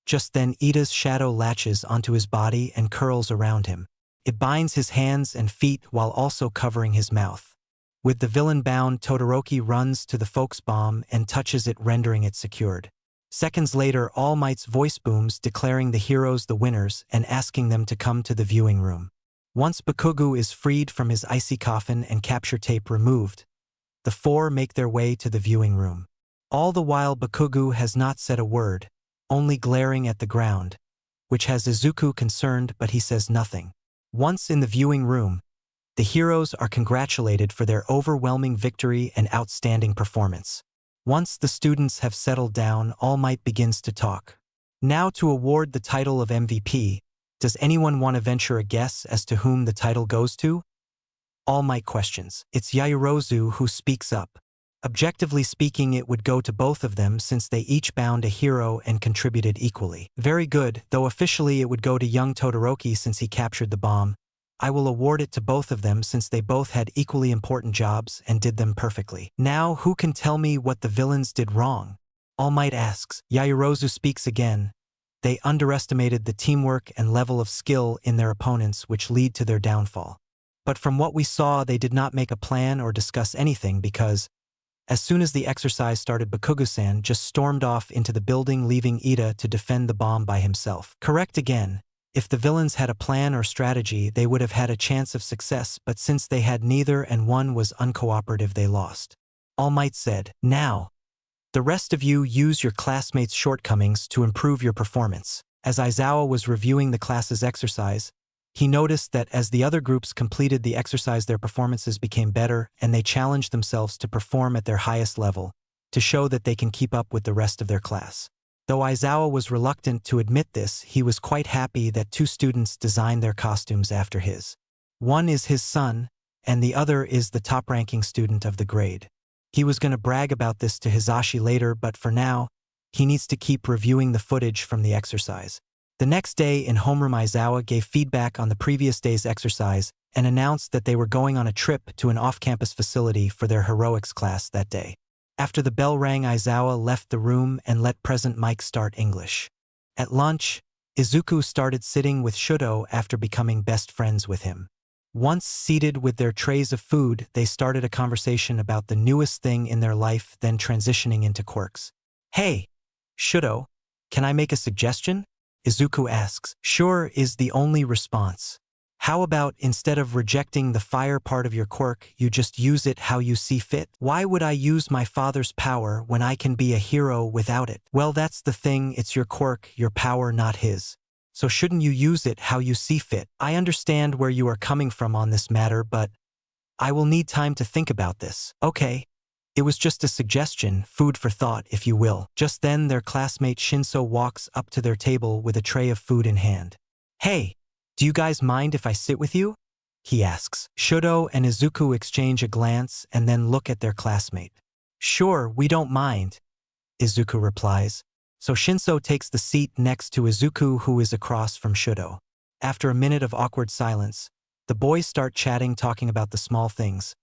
Just then Ida's shadow latches onto his body and curls around him. It binds his hands and feet while also covering his mouth. With the villain bound, Todoroki runs to the Folks bomb and touches it, rendering it secured. Seconds later, All Might's voice booms, declaring the heroes the winners and asking them to come to the viewing room. Once Bakugo is freed from his icy coffin and capture tape removed, the four make their way to the viewing room. All the while Bakugo has not said a word, only glaring at the ground, which has Izuku concerned, but he says nothing. Once in the viewing room, the heroes are congratulated for their overwhelming victory and outstanding performance. Once the students have settled down, All Might begins to talk. Now, to award the title of MVP, does anyone want to venture a guess as to whom the title goes to? All Might questions. It's Yaoyorozu who speaks up. Objectively speaking, it would go to both of them since they each bound a hero and contributed equally. Very good, though officially it would go to young Todoroki since he captured the bomb. I will award it to both of them since they both had equally important jobs and did them perfectly. Now, who can tell me what the villains did wrong? All Might asks. Yaoyorozu speaks again. They underestimated the teamwork and level of skill in their opponents, which lead to their downfall. But from what we saw, they did not make a plan or discuss anything because, as soon as the exercise started, Bakugo-san just stormed off into the building, leaving Ida to defend the bomb by himself. Correct again. If the villains had a plan or strategy, they would have had a chance of success, but since they had neither and one was uncooperative, they lost. All Might said, now, the rest of you use your classmates' shortcomings to improve your performance. As Aizawa was reviewing the class's exercise, he noticed that as the other groups completed the exercise, their performances became better and they challenged themselves to perform at their highest level, to show that they can keep up with the rest of their class. Though Aizawa was reluctant to admit this, he was quite happy that two students designed their costumes after his. One is his son, and the other is the top-ranking student of the grade. He was going to brag about this to Hisashi later, but for now, he needs to keep reviewing the footage from the exercise. The next day in homeroom, Aizawa gave feedback on the previous day's exercise and announced that they were going on a trip to an off-campus facility for their heroics class that day. After the bell rang, Aizawa left the room and let Present Mike start English. At lunch, Izuku started sitting with Shudo after becoming best friends with him. Once seated with their trays of food, they started a conversation about the newest thing in their life, then transitioning into quirks. Hey, Shudo, can I make a suggestion? Izuku asks. Sure is the only response. How about instead of rejecting the fire part of your quirk, you just use it how you see fit? Why would I use my father's power when I can be a hero without it? Well, that's the thing, it's your quirk, your power, not his. So shouldn't you use it how you see fit? I understand where you are coming from on this matter, but I will need time to think about this. Okay. It was just a suggestion, food for thought, if you will. Just then, their classmate Shinso walks up to their table with a tray of food in hand. Hey, do you guys mind if I sit with you? He asks. Shudo and Izuku exchange a glance and then look at their classmate. Sure, we don't mind, Izuku replies. So Shinso takes the seat next to Izuku, who is across from Shudo. After a minute of awkward silence, the boys start chatting, talking about the small things,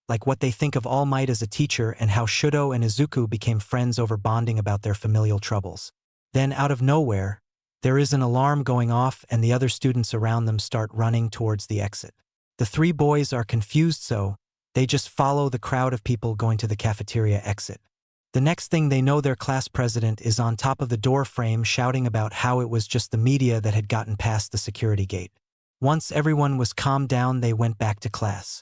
like what they think of All Might as a teacher and how Shudo and Izuku became friends over bonding about their familial troubles. Then, out of nowhere, there is an alarm going off and the other students around them start running towards the exit. The three boys are confused, so they just follow the crowd of people going to the cafeteria exit. The next thing they know, their class president is on top of the door frame shouting about how it was just the media that had gotten past the security gate. Once everyone was calmed down, they went back to class.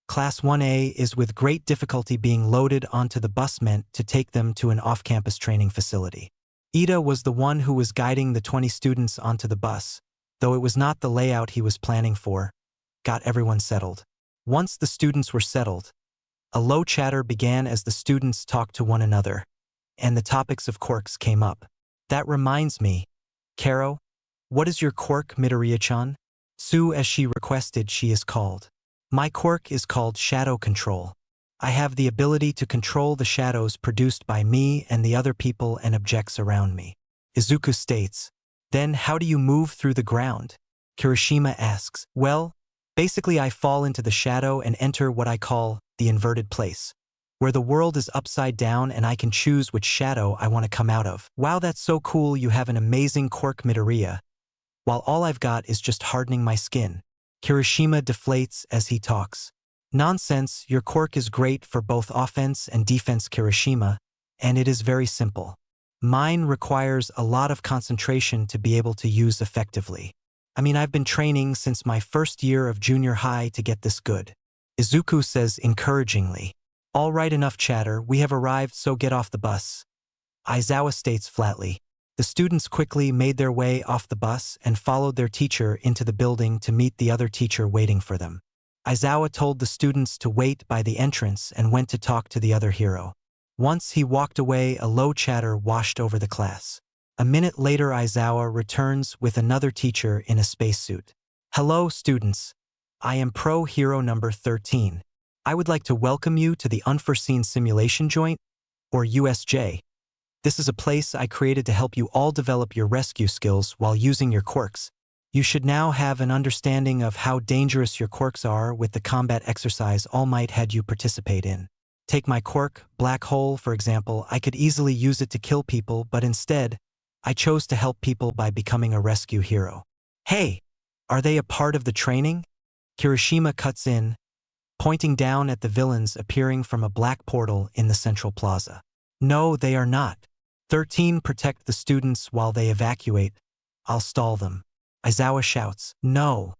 Class 1A is with great difficulty being loaded onto the bus meant to take them to an off-campus training facility. Ida was the one who was guiding the 20 students onto the bus, though it was not the layout he was planning for. Got everyone settled. Once the students were settled, a low chatter began as the students talked to one another, and the topics of quirks came up. That reminds me, Karo, what is your quirk, Midoriya-chan? Sue, as she requested, she is called. My quirk is called Shadow Control. I have the ability to control the shadows produced by me and the other people and objects around me, Izuku states. Then how do you move through the ground? Kirishima asks. Well, Basically, I fall into the shadow and enter what I call the inverted place, where the world is upside down and I can choose which shadow I want to come out of. Wow, that's so cool. You have an amazing quirk Midoriya, while all I've got is just hardening my skin. Kirishima deflates as he talks. Nonsense, your quirk is great for both offense and defense, Kirishima, and it is very simple. Mine requires a lot of concentration to be able to use effectively. I mean, I've been training since my first year of junior high to get this good. Izuku says encouragingly. All right, enough chatter, we have arrived, so get off the bus. Aizawa states flatly. The students quickly made their way off the bus and followed their teacher into the building to meet the other teacher waiting for them. Aizawa told the students to wait by the entrance and went to talk to the other hero. Once he walked away, a low chatter washed over the class. A minute later, Aizawa returns with another teacher in a spacesuit. Hello, students. I am Pro Hero number 13. I would like to welcome you to the Unforeseen Simulation Joint, or USJ. This is a place I created to help you all develop your rescue skills while using your quirks. You should now have an understanding of how dangerous your quirks are with the combat exercise All Might had you participate in. Take my quirk, Black Hole, for example. I could easily use it to kill people, but instead, I chose to help people by becoming a rescue hero. Hey, are they a part of the training? Kirishima cuts in, pointing down at the villains appearing from a black portal in the central plaza. No, they are not. 13, protect the students while they evacuate. I'll stall them. Aizawa shouts. No.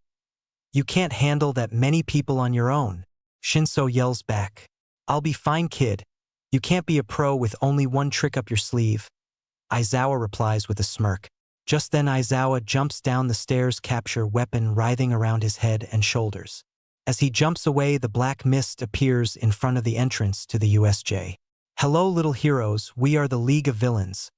You can't handle that many people on your own. Shinso yells back. I'll be fine, kid. You can't be a pro with only one trick up your sleeve. Aizawa replies with a smirk. Just then Aizawa jumps down the stairs, capture weapon writhing around his head and shoulders. As he jumps away, the black mist appears in front of the entrance to the USJ. Hello, little heroes, we are the League of Villains.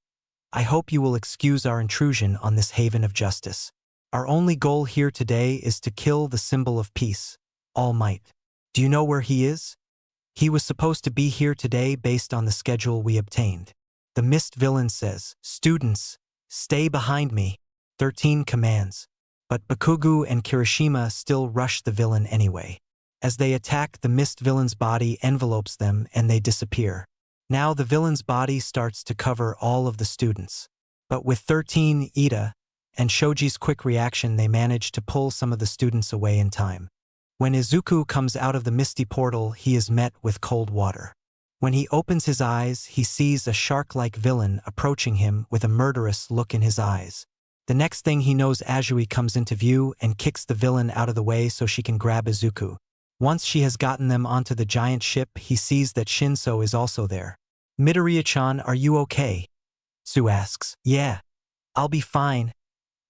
I hope you will excuse our intrusion on this haven of justice. Our only goal here today is to kill the symbol of peace, All Might. Do you know where he is? He was supposed to be here today based on the schedule we obtained. The Mist villain says, Students, stay behind me. 13 commands. But Bakugo and Kirishima still rush the villain anyway. As they attack, the Mist villain's body envelopes them and they disappear. Now the villain's body starts to cover all of the students. But with 13, Ida, and Shoji's quick reaction, they manage to pull some of the students away in time. When Izuku comes out of the misty portal, he is met with cold water. When he opens his eyes, he sees a shark-like villain approaching him with a murderous look in his eyes. The next thing he knows, Azui comes into view and kicks the villain out of the way so she can grab Izuku. Once she has gotten them onto the giant ship, he sees that Shinso is also there. Midoriya-chan, are you okay? Sue asks. Yeah. I'll be fine.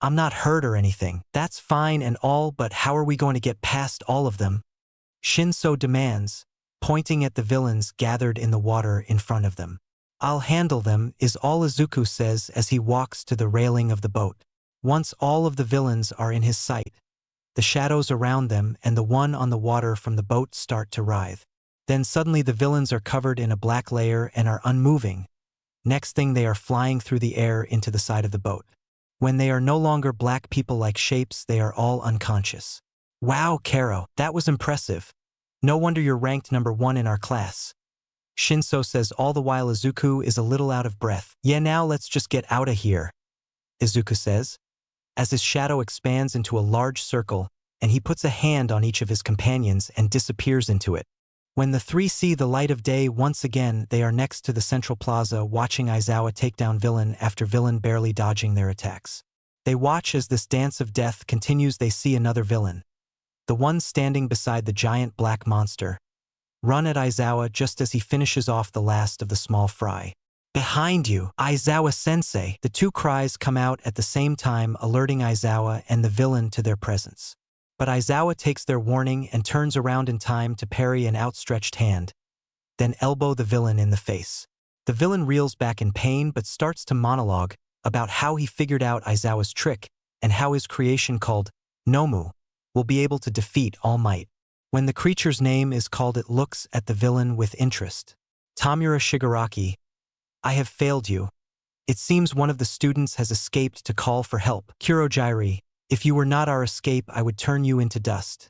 I'm not hurt or anything. That's fine and all, but how are we going to get past all of them? Shinso demands, pointing at the villains gathered in the water in front of them. I'll handle them, is all Izuku says as he walks to the railing of the boat. Once all of the villains are in his sight, the shadows around them and the one on the water from the boat start to writhe. Then suddenly the villains are covered in a black layer and are unmoving. Next thing, they are flying through the air into the side of the boat. When they are no longer black people-like shapes, they are all unconscious. Wow, Karo, that was impressive. No wonder you're ranked number 1 in our class. Shinso says, all the while Izuku is a little out of breath. Yeah, now let's just get out of here, Izuku says, as his shadow expands into a large circle, and he puts a hand on each of his companions and disappears into it. When the three see the light of day once again, they are next to the central plaza watching Aizawa take down villain after villain barely dodging their attacks. They watch as this dance of death continues. They see another villain, the one standing beside the giant black monster, run at Aizawa just as he finishes off the last of the small fry. Behind you, Aizawa-sensei! The two cries come out at the same time, alerting Aizawa and the villain to their presence. But Aizawa takes their warning and turns around in time to parry an outstretched hand, then elbow the villain in the face. The villain reels back in pain but starts to monologue about how he figured out Aizawa's trick and how his creation called Nomu will be able to defeat All Might. When the creature's name is called, it looks at the villain with interest. Tamura Shigaraki, I have failed you. It seems one of the students has escaped to call for help. Kurojairi, if you were not our escape, I would turn you into dust.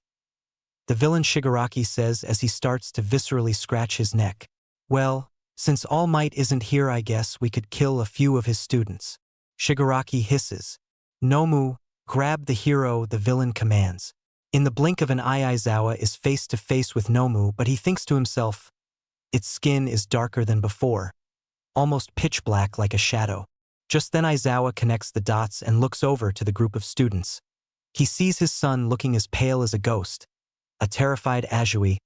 the villain Shigaraki says as he starts to viscerally scratch his neck. Well, since All Might isn't here, I guess we could kill a few of his students. Shigaraki hisses. Nomu, grab the hero, the villain commands. In the blink of an eye, Aizawa is face to face with Nomu, but he thinks to himself, its skin is darker than before, almost pitch black like a shadow. Just then Aizawa connects the dots and looks over to the group of students. He sees his son looking as pale as a ghost, a terrified Azui,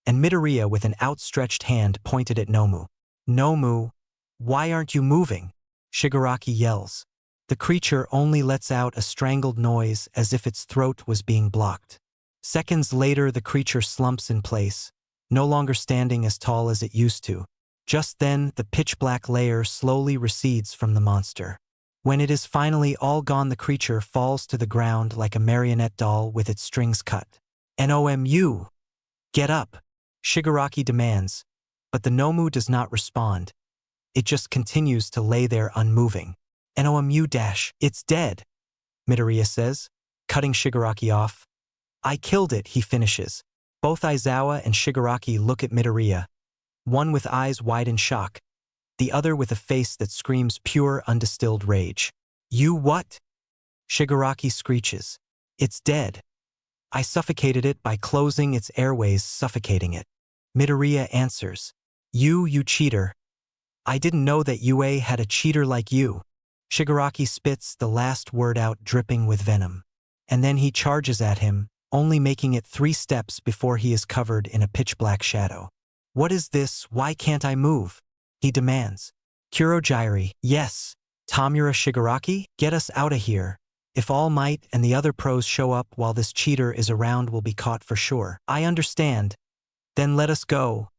and Midoriya with an outstretched hand pointed at Nomu. Nomu, why aren't you moving? Shigaraki yells. The creature only lets out a strangled noise as if its throat was being blocked. Seconds later, the creature slumps in place, no longer standing as tall as it used to. Just then, the pitch-black layer slowly recedes from the monster. When it is finally all gone, the creature falls to the ground like a marionette doll with its strings cut. Nomu! Get up! Shigaraki demands, but the Nomu does not respond. It just continues to lay there unmoving. Nomu-, it's dead, Midoriya says, cutting Shigaraki off. I killed it, he finishes. Both Aizawa and Shigaraki look at Midoriya, one with eyes wide in shock, the other with a face that screams pure, undistilled rage. You what? Shigaraki screeches. It's dead. I suffocated it by closing its airways, suffocating it. Midoriya answers. You cheater. I didn't know that UA had a cheater like you. Shigaraki spits the last word out, dripping with venom. And then he charges at him, only making it 3 steps before he is covered in a pitch-black shadow. What is this? Why can't I move? He demands. Kurogyri, yes. Tamura Shigaraki, get us out of here. If All Might and the other pros show up while this cheater is around, we'll be caught for sure. I understand. Then let us go,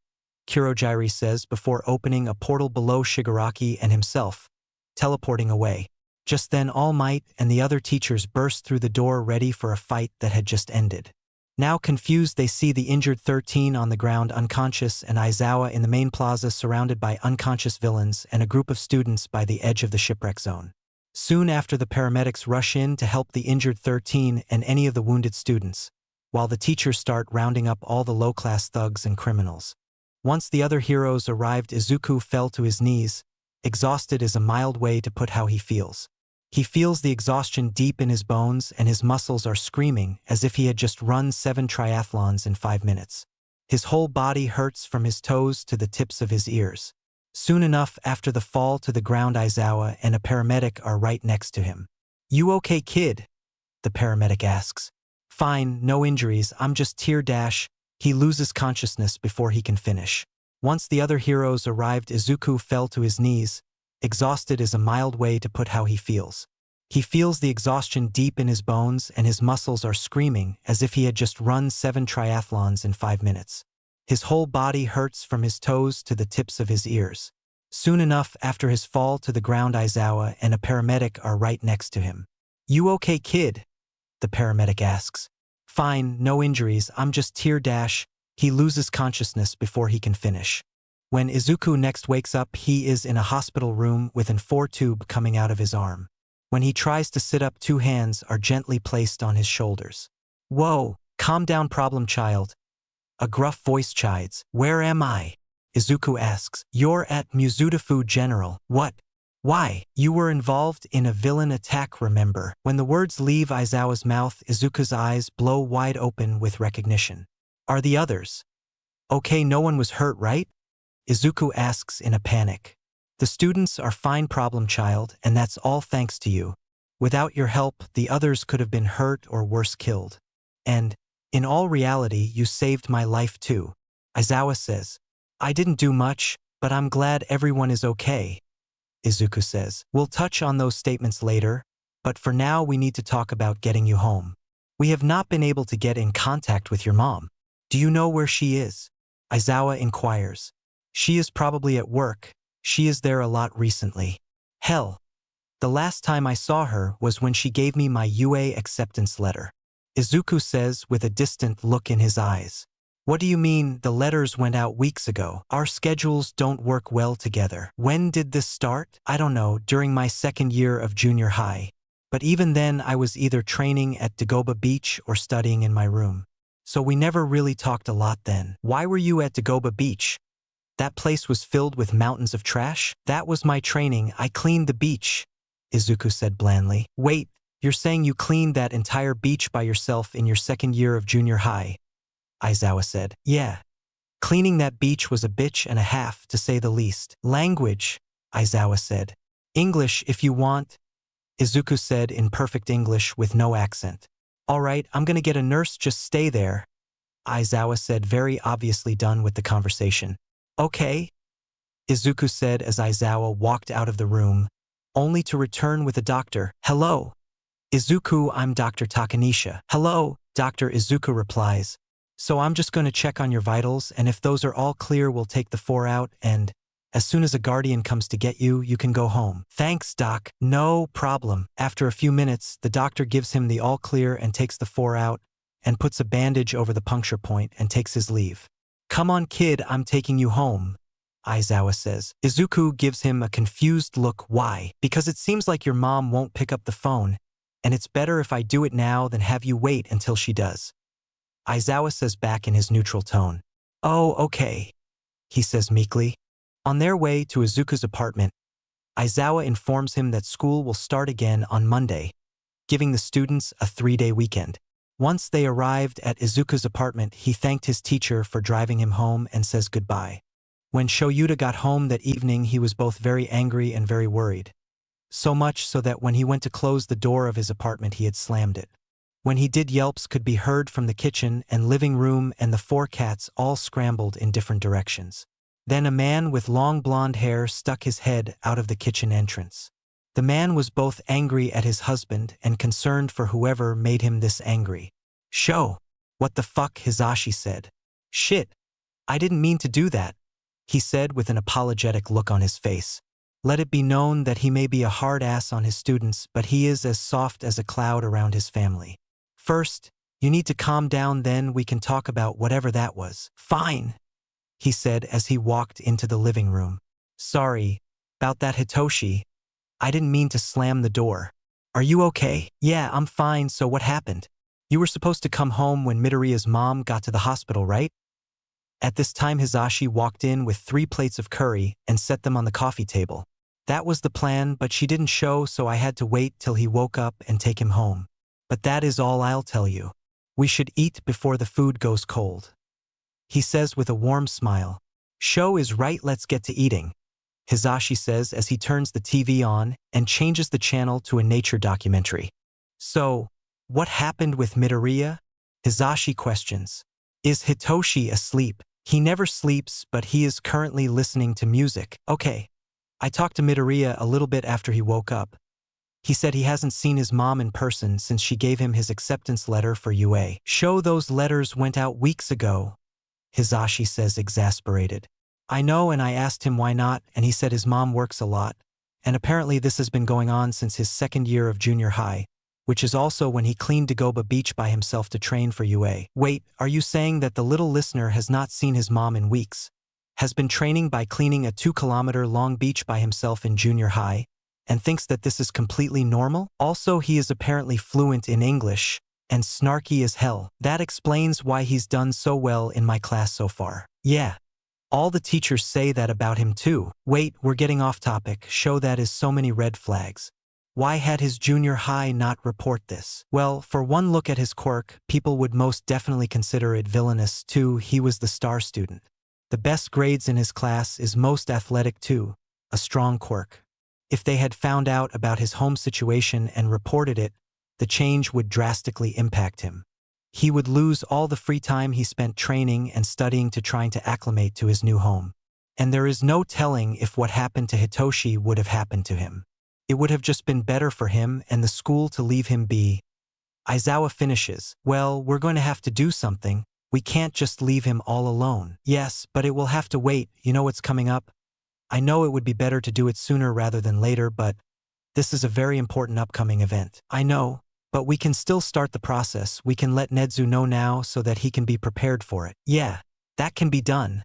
Kurogyri says before opening a portal below Shigaraki and himself, teleporting away. Just then All Might and the other teachers burst through the door, ready for a fight that had just ended. Now confused, they see the injured 13 on the ground unconscious and Aizawa in the main plaza surrounded by unconscious villains and a group of students by the edge of the shipwreck zone. Soon after, the paramedics rush in to help the injured 13 and any of the wounded students, while the teachers start rounding up all the low-class thugs and criminals. Once the other heroes arrived, Izuku fell to his knees. Exhausted is a mild way to put how he feels. He feels the exhaustion deep in his bones and his muscles are screaming as if he had just run 7 triathlons in 5 minutes. His whole body hurts from his toes to the tips of his ears. Soon enough after the fall to the ground, Aizawa and a paramedic are right next to him. You okay, kid? The paramedic asks. Fine, no injuries, I'm just tear dash. He loses consciousness before he can finish. Once the other heroes arrived, Izuku fell to his knees. Exhausted is a mild way to put how he feels. He feels the exhaustion deep in his bones and his muscles are screaming as if he had just run 7 triathlons in 5 minutes. His whole body hurts from his toes to the tips of his ears. Soon enough after his fall to the ground, Aizawa and a paramedic are right next to him. You okay, kid? The paramedic asks. Fine, no injuries, I'm just tear dash. He loses consciousness before he can finish. When Izuku next wakes up, he is in a hospital room with an 4 tube coming out of his arm. When he tries to sit up, 2 hands are gently placed on his shoulders. Whoa, calm down, problem child. A gruff voice chides. Where am I? Izuku asks. You're at Muzutafu General. What? Why? You were involved in a villain attack, remember? When the words leave Aizawa's mouth, Izuku's eyes blow wide open with recognition. Are the others okay? No one was hurt, right? Izuku asks in a panic. The students are fine, problem child, and that's all thanks to you. Without your help, the others could have been hurt or worse, killed. And, in all reality, you saved my life too. Aizawa says. I didn't do much, but I'm glad everyone is okay. Izuku says. We'll touch on those statements later, but for now we need to talk about getting you home. We have not been able to get in contact with your mom. Do you know where she is? Aizawa inquires. She is probably at work. She is there a lot recently. Hell, the last time I saw her was when she gave me my UA acceptance letter. Izuku says with a distant look in his eyes. What do you mean? The letters went out weeks ago. Our schedules don't work well together. When did this start? I don't know, during my 2nd year of junior high. But even then I was either training at Dagoba Beach or studying in my room. So we never really talked a lot then. Why were you at Dagoba Beach? That place was filled with mountains of trash? That was my training. I cleaned the beach, Izuku said blandly. Wait, you're saying you cleaned that entire beach by yourself in your second year of junior high? Aizawa said. Yeah. Cleaning that beach was a bitch and a half, to say the least. Language, Aizawa said. English, if you want, Izuku said in perfect English with no accent. All right, I'm gonna get a nurse, just stay there, Aizawa said, very obviously done with the conversation. Okay, Izuku said as Aizawa walked out of the room, only to return with a doctor. Hello. Izuku, I'm Dr. Takanisha. Hello, Dr. Izuku replies. So I'm just going to check on your vitals, and if those are all clear, we'll take the 4 out, and as soon as a guardian comes to get you, you can go home. Thanks, Doc. No problem. After a few minutes, the doctor gives him the all clear and takes the 4 out, and puts a bandage over the puncture point and takes his leave. Come on, kid, I'm taking you home, Aizawa says. Izuku gives him a confused look. Why? Because it seems like your mom won't pick up the phone, and it's better if I do it now than have you wait until she does. Aizawa says back in his neutral tone. Oh, okay, he says meekly. On their way to Izuku's apartment, Aizawa informs him that school will start again on Monday, giving the students a 3-day weekend. Once they arrived at Izuku's apartment, he thanked his teacher for driving him home and says goodbye. When Shoyuta got home that evening, he was both very angry and very worried. So much so that when he went to close the door of his apartment, he had slammed it. When he did, yelps could be heard from the kitchen and living room, and the 4 cats all scrambled in different directions. Then a man with long blonde hair stuck his head out of the kitchen entrance. The man was both angry at his husband and concerned for whoever made him this angry. Sho! What the fuck, Hisashi said. Shit! I didn't mean to do that, he said with an apologetic look on his face. Let it be known that he may be a hard ass on his students, but he is as soft as a cloud around his family. First, you need to calm down, then we can talk about whatever that was. Fine, he said as he walked into the living room. Sorry, about that, Hitoshi. I didn't mean to slam the door. Are you okay? Yeah, I'm fine. So what happened? You were supposed to come home when Midoriya's mom got to the hospital, right? At this time, Hisashi walked in with 3 plates of curry and set them on the coffee table. That was the plan, but she didn't show, so I had to wait till he woke up and take him home. But that is all I'll tell you. We should eat before the food goes cold, he says with a warm smile. Sho is right, let's get to eating, Hisashi says as he turns the TV on and changes the channel to a nature documentary. So, what happened with Midoriya? Hisashi questions. Is Hitoshi asleep? He never sleeps, but he is currently listening to music. Okay. I talked to Midoriya a little bit after he woke up. He said he hasn't seen his mom in person since she gave him his acceptance letter for UA. Sho, those letters went out weeks ago, Hisashi says, exasperated. I know, and I asked him why not, and he said his mom works a lot, and apparently this has been going on since his second year of junior high, which is also when he cleaned Dagoba Beach by himself to train for UA. Wait, are you saying that the little listener has not seen his mom in weeks, has been training by cleaning a 2-kilometer-long beach by himself in junior high, and thinks that this is completely normal? Also, he is apparently fluent in English, and snarky as hell. That explains why he's done so well in my class so far. Yeah. All the teachers say that about him too. Wait, we're getting off topic. Show that is so many red flags. Why had his junior high not report this? Well, for one look at his quirk, people would most definitely consider it villainous too. He was the star student. The best grades in his class, is most athletic too. A strong quirk. If they had found out about his home situation and reported it, the change would drastically impact him. He would lose all the free time he spent training and studying to trying to acclimate to his new home. And there is no telling if what happened to Hitoshi would have happened to him. It would have just been better for him and the school to leave him be. Aizawa finishes. Well, we're going to have to do something. We can't just leave him all alone. Yes, but it will have to wait. You know what's coming up? I know it would be better to do it sooner rather than later, but this is a very important upcoming event. I know, but we can still start the process. We can let Nedzu know now so that he can be prepared for it. Yeah, that can be done.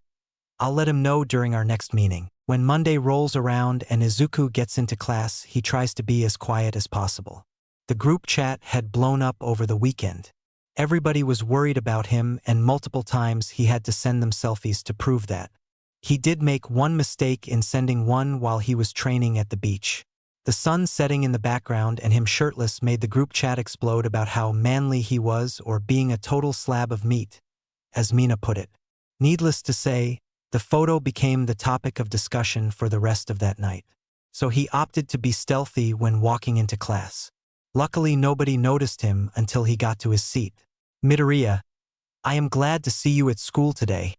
I'll let him know during our next meeting. When Monday rolls around and Izuku gets into class, he tries to be as quiet as possible. The group chat had blown up over the weekend. Everybody was worried about him, and multiple times he had to send them selfies to prove that. He did make one mistake in sending one while he was training at the beach. The sun setting in the background and him shirtless made the group chat explode about how manly he was, or being a total slab of meat, as Mina put it. Needless to say, the photo became the topic of discussion for the rest of that night. So he opted to be stealthy when walking into class. Luckily, nobody noticed him until he got to his seat. Midoriya, I am glad to see you at school today,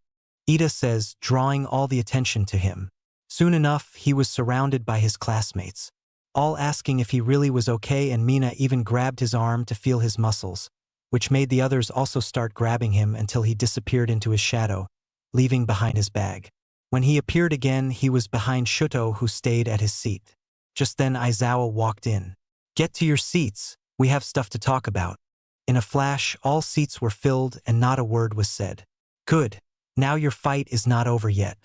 Ida says, drawing all the attention to him. Soon enough, he was surrounded by his classmates, all asking if he really was okay, and Mina even grabbed his arm to feel his muscles, which made the others also start grabbing him until he disappeared into his shadow, leaving behind his bag. When he appeared again, he was behind Shuto, who stayed at his seat. Just then Aizawa walked in. Get to your seats, we have stuff to talk about. In a flash, all seats were filled and not a word was said. Good. Now your fight is not over yet.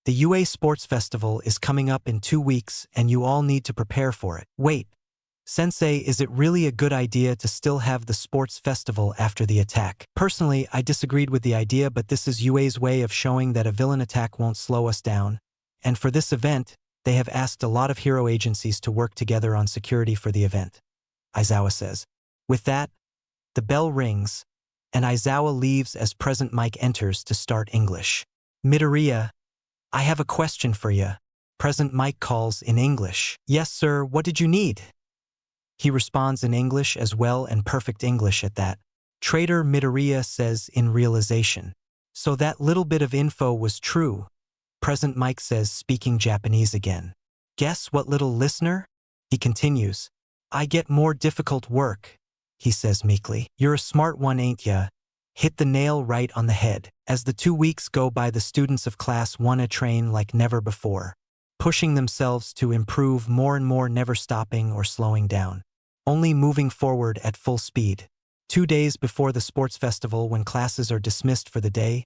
The UA Sports Festival is coming up in 2 weeks and you all need to prepare for it. Wait. Sensei, is it really a good idea to still have the sports festival after the attack? Personally, I disagreed with the idea, but this is UA's way of showing that a villain attack won't slow us down. And for this event, they have asked a lot of hero agencies to work together on security for the event, Aizawa says. With that, the bell rings, and Aizawa leaves as Present Mike enters to start English. Midoriya, I have a question for you. Present Mike calls in English. Yes, sir, what did you need? He responds in English as well, and perfect English at that. Trader Midoriya says in realization. So that little bit of info was true. Present Mike says, speaking Japanese again. Guess what, little listener? He continues. I get more difficult work, he says meekly. You're a smart one, ain't ya? Hit the nail right on the head. As the 2 weeks go by, the students of Class 1A train like never before, pushing themselves to improve more and more, never stopping or slowing down, only moving forward at full speed. 2 days before the sports festival, when classes are dismissed for the day,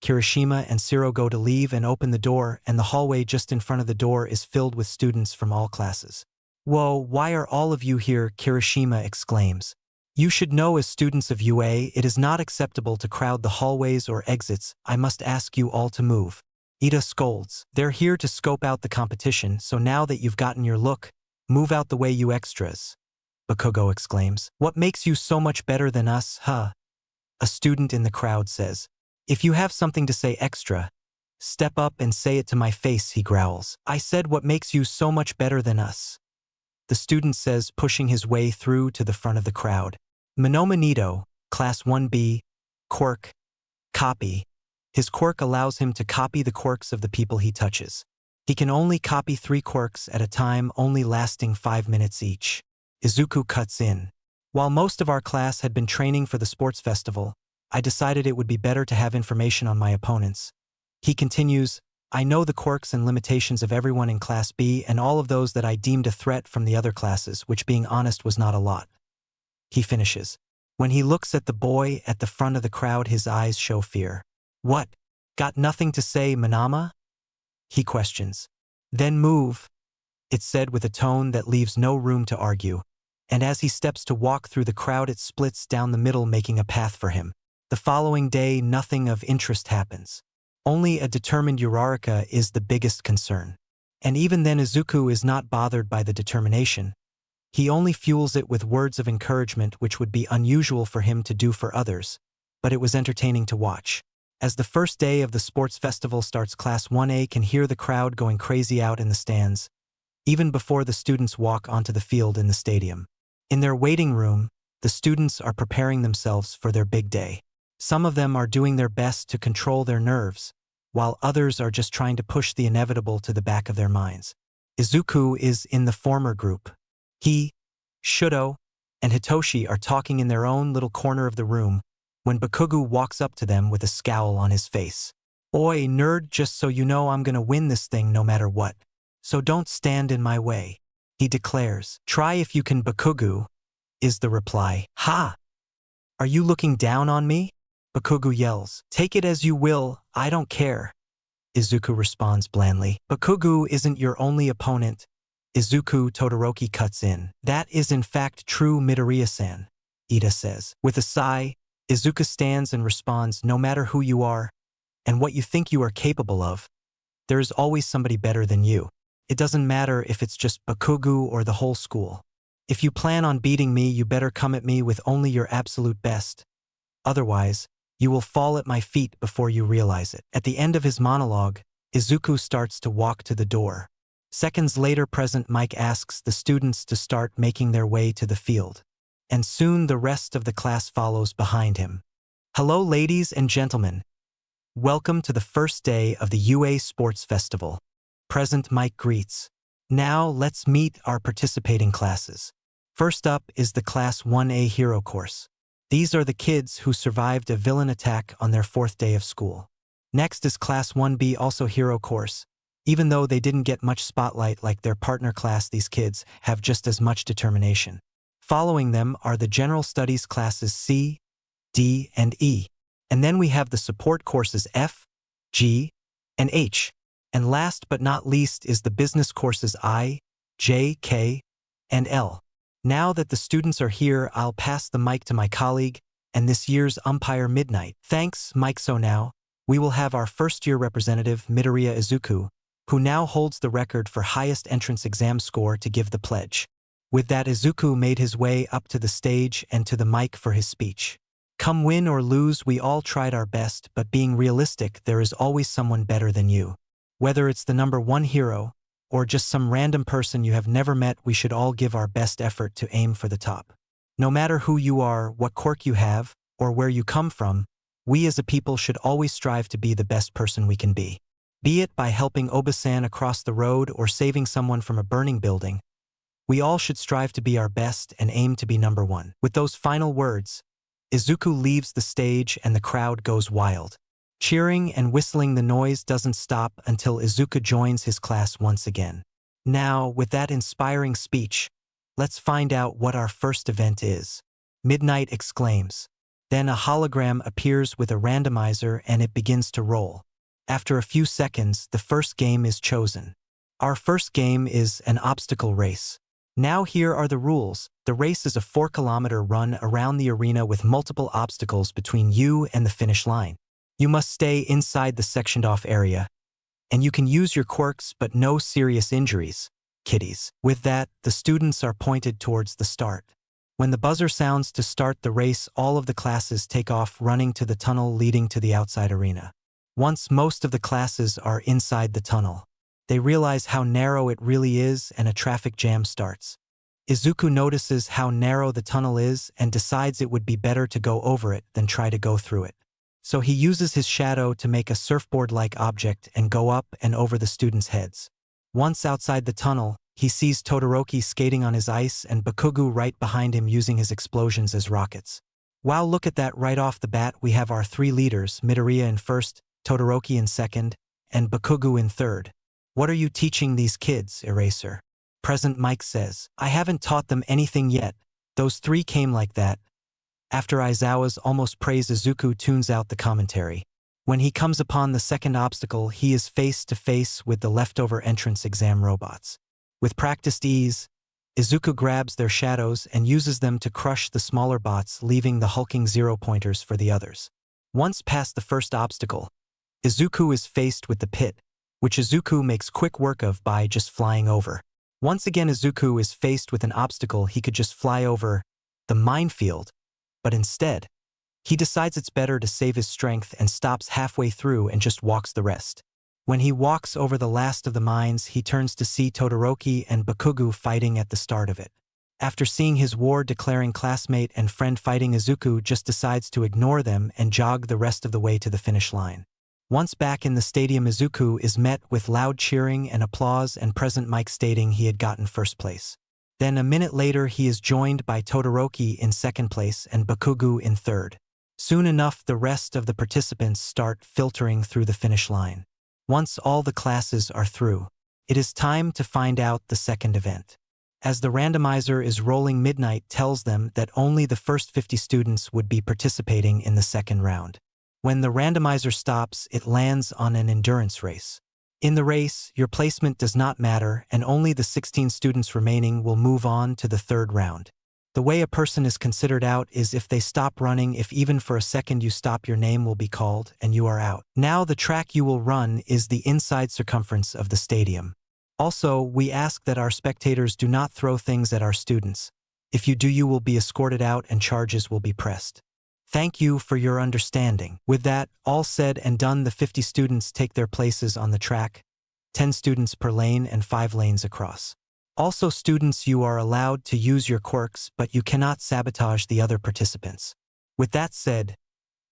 Kirishima and Shiro go to leave and open the door, and the hallway just in front of the door is filled with students from all classes. Whoa, why are all of you here? Kirishima exclaims. You should know, as students of UA, it is not acceptable to crowd the hallways or exits. I must ask you all to move. Ida scolds. They're here to scope out the competition, so now that you've gotten your look, move out the way, you extras. Bakugo exclaims. What makes you so much better than us, huh? A student in the crowd says. If you have something to say extra, step up and say it to my face, he growls. I said, what makes you so much better than us? The student says, pushing his way through to the front of the crowd. Monoma Nito, Class 1B, quirk, copy. His quirk allows him to copy the quirks of the people he touches. He can only copy 3 quirks at a time, only lasting 5 minutes each. Izuku cuts in. While most of our class had been training for the sports festival, I decided it would be better to have information on my opponents. He continues, I know the quirks and limitations of everyone in Class B and all of those that I deemed a threat from the other classes, which, being honest, was not a lot. He finishes. When he looks at the boy at the front of the crowd, his eyes show fear. What? Got nothing to say, Manama? He questions. Then move, it's said with a tone that leaves no room to argue. And as he steps to walk through the crowd, it splits down the middle, making a path for him. The following day, nothing of interest happens. Only a determined Uraraka is the biggest concern. And even then, Izuku is not bothered by the determination. He only fuels it with words of encouragement, which would be unusual for him to do for others, but it was entertaining to watch. As the first day of the sports festival starts, Class 1A can hear the crowd going crazy out in the stands, even before the students walk onto the field in the stadium. In their waiting room, the students are preparing themselves for their big day. Some of them are doing their best to control their nerves, while others are just trying to push the inevitable to the back of their minds. Izuku is in the former group. He, Shuto, and Hitoshi are talking in their own little corner of the room when Bakugo walks up to them with a scowl on his face. Oi, nerd, just so you know, I'm gonna win this thing no matter what. So don't stand in my way, he declares. Try if you can, Bakugo, is the reply. Ha! Are you looking down on me? Bakugo yells. Take it as you will, I don't care. Izuku responds blandly. Bakugo isn't your only opponent. Izuku Todoroki cuts in. That is in fact true, Midoriya-san, Ida says. With a sigh, Izuku stands and responds, no matter who you are and what you think you are capable of, there is always somebody better than you. It doesn't matter if it's just Bakugo or the whole school. If you plan on beating me, you better come at me with only your absolute best. Otherwise, you will fall at my feet before you realize it. At the end of his monologue, Izuku starts to walk to the door. Seconds later, President Mike asks the students to start making their way to the field. And soon the rest of the class follows behind him. Hello, ladies and gentlemen. Welcome to the first day of the UA Sports Festival. President Mike greets. Now let's meet our participating classes. First up is the Class 1A Hero course. These are the kids who survived a villain attack on their 4th day of school. Next is Class 1B, also Hero course. Even though they didn't get much spotlight like their partner class, these kids have just as much determination. Following them are the General Studies classes C, D, and E. And then we have the support courses F, G, and H. And last but not least is the business courses I, J, K, and L. Now that the students are here, I'll pass the mic to my colleague and this year's umpire Midnight. Thanks, Mike. So now, we will have our first-year representative, Midoriya Izuku, who now holds the record for highest entrance exam score, to give the pledge. With that, Izuku made his way up to the stage and to the mic for his speech. Come win or lose, we all tried our best, but being realistic, there is always someone better than you. Whether it's the number 1 hero, or just some random person you have never met, we should all give our best effort to aim for the top. No matter who you are, what quirk you have, or where you come from, we as a people should always strive to be the best person we can be. Be it by helping Oba-san across the road or saving someone from a burning building, we all should strive to be our best and aim to be number 1. With those final words, Izuku leaves the stage and the crowd goes wild. Cheering and whistling, the noise doesn't stop until Izuku joins his class once again. Now, with that inspiring speech, let's find out what our first event is. Midnight exclaims. Then a hologram appears with a randomizer and it begins to roll. After a few seconds, the first game is chosen. Our first game is an obstacle race. Now here are the rules. The race is a 4-kilometer run around the arena with multiple obstacles between you and the finish line. You must stay inside the sectioned-off area, and you can use your quirks but no serious injuries, kiddies. With that, the students are pointed towards the start. When the buzzer sounds to start the race, all of the classes take off running to the tunnel leading to the outside arena. Once most of the classes are inside the tunnel, they realize how narrow it really is and a traffic jam starts. Izuku notices how narrow the tunnel is and decides it would be better to go over it than try to go through it. So he uses his shadow to make a surfboard-like object and go up and over the students' heads. Once outside the tunnel, he sees Todoroki skating on his ice and Bakugo right behind him using his explosions as rockets. Wow, look at that. Right off the bat, we have our 3 leaders, Midoriya in first, Todoroki in second, and Bakugo in third. What are you teaching these kids, Eraser? President Mike says. I haven't taught them anything yet. Those 3 came like that. After Aizawa's almost praise, Izuku tunes out the commentary. When he comes upon the second obstacle, he is face to face with the leftover entrance exam robots. With practiced ease, Izuku grabs their shadows and uses them to crush the smaller bots, leaving the hulking 0-pointers for the others. Once past the first obstacle, Izuku is faced with the pit, which Izuku makes quick work of by just flying over. Once again, Izuku is faced with an obstacle he could just fly over, the minefield, but instead, he decides it's better to save his strength and stops halfway through and just walks the rest. When he walks over the last of the mines, he turns to see Todoroki and Bakugo fighting at the start of it. After seeing his war-declaring classmate and friend fighting, Izuku just decides to ignore them and jog the rest of the way to the finish line. Once back in the stadium, Izuku is met with loud cheering and applause and President Mike stating he had gotten first place. Then a minute later, he is joined by Todoroki in second place and Bakugo in third. Soon enough, the rest of the participants start filtering through the finish line. Once all the classes are through, it is time to find out the second event. As the randomizer is rolling, Midnight tells them that only the first 50 students would be participating in the second round. When the randomizer stops, it lands on an endurance race. In the race, your placement does not matter and only the 16 students remaining will move on to the third round. The way a person is considered out is if they stop running. If even for a second you stop, your name will be called and you are out. Now the track you will run is the inside circumference of the stadium. Also, we ask that our spectators do not throw things at our students. If you do, you will be escorted out and charges will be pressed. Thank you for your understanding. With that all said and done, the 50 students take their places on the track, 10 students per lane and 5 lanes across. Also, students, you are allowed to use your quirks, but you cannot sabotage the other participants. With that said,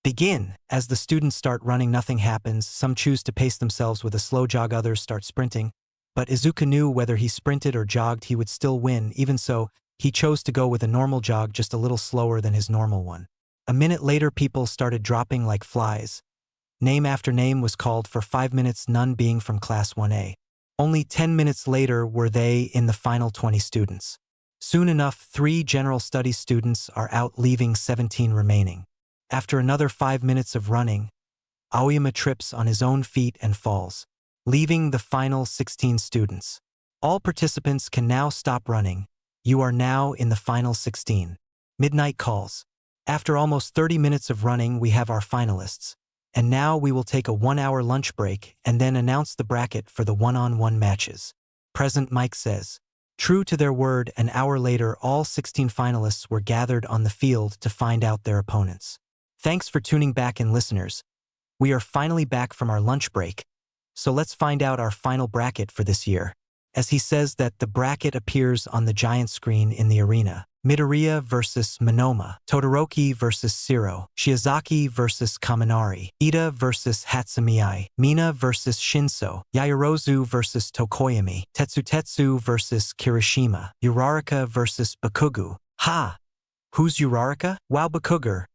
begin. As the students start running, nothing happens. Some choose to pace themselves with a slow jog, others start sprinting. But Izuku knew whether he sprinted or jogged, he would still win. Even so, he chose to go with a normal jog, just a little slower than his normal one. A minute later, people started dropping like flies. Name after name was called for 5 minutes, none being from Class 1A. Only 10 minutes later were they in the final 20 students. Soon enough, 3 general studies students are out, leaving 17 remaining. After another 5 minutes of running, Aoyama trips on his own feet and falls, leaving the final 16 students. All participants can now stop running. You are now in the final 16. Midnight calls. After almost 30 minutes of running, we have our finalists. And now we will take a 1-hour lunch break and then announce the bracket for the one-on-one matches. President Mike says. True to their word, an hour later, all 16 finalists were gathered on the field to find out their opponents. Thanks for tuning back in, listeners. We are finally back from our lunch break. So let's find out our final bracket for this year. As he says that the bracket appears on the giant screen in the arena. Midoriya versus Monoma, Todoroki versus Shiro, Shiozaki versus Kaminari, Ida versus Hatsumei, Mina versus Shinso, Yaoyorozu versus Tokoyami, Tetsutetsu versus Kirishima, Uraraka versus Bakugo. Ha! Who's Uraraka? Wow, Bakugo.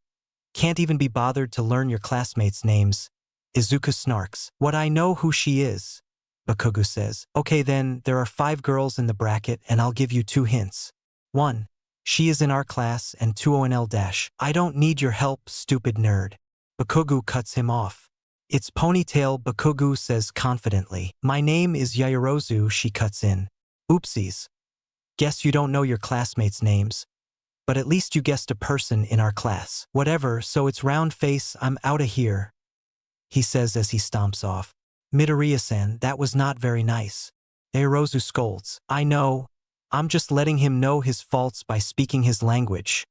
Can't even be bothered to learn your classmates' names. Izuku snarks. What, I know who she is, Bakugo says. Okay then, there are 5 girls in the bracket and I'll give you 2 hints. 1. She is in our class, and 2 ONL-. I don't need your help, stupid nerd. Bakugo cuts him off. It's Ponytail, Bakugo says confidently. My name is Yaoyorozu, she cuts in. Oopsies. Guess you don't know your classmates' names. But at least you guessed a person in our class. Whatever, so it's round face, I'm outta here, he says as he stomps off. Midoriya-san, that was not very nice. Yaoyorozu scolds. I know. I'm just letting him know his faults by speaking his language,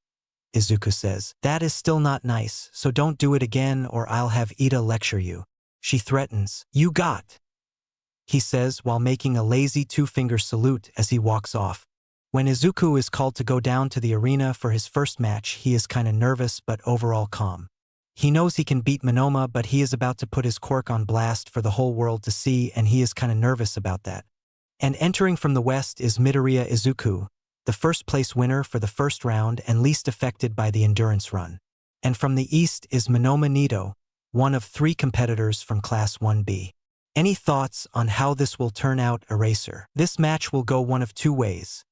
Izuku says. That is still not nice, so don't do it again or I'll have Ida lecture you. She threatens. You got, he says while making a lazy 2-finger salute as he walks off. When Izuku is called to go down to the arena for his first match, he is kinda nervous but overall calm. He knows he can beat Monoma, but he is about to put his quirk on blast for the whole world to see, and he is kinda nervous about that. And entering from the west is Midoriya Izuku, the first place winner for the first round and least affected by the endurance run. And from the east is Monoma Nito, one of 3 competitors from Class 1B. Any thoughts on how this will turn out, Eraser? This match will go one of 2 ways.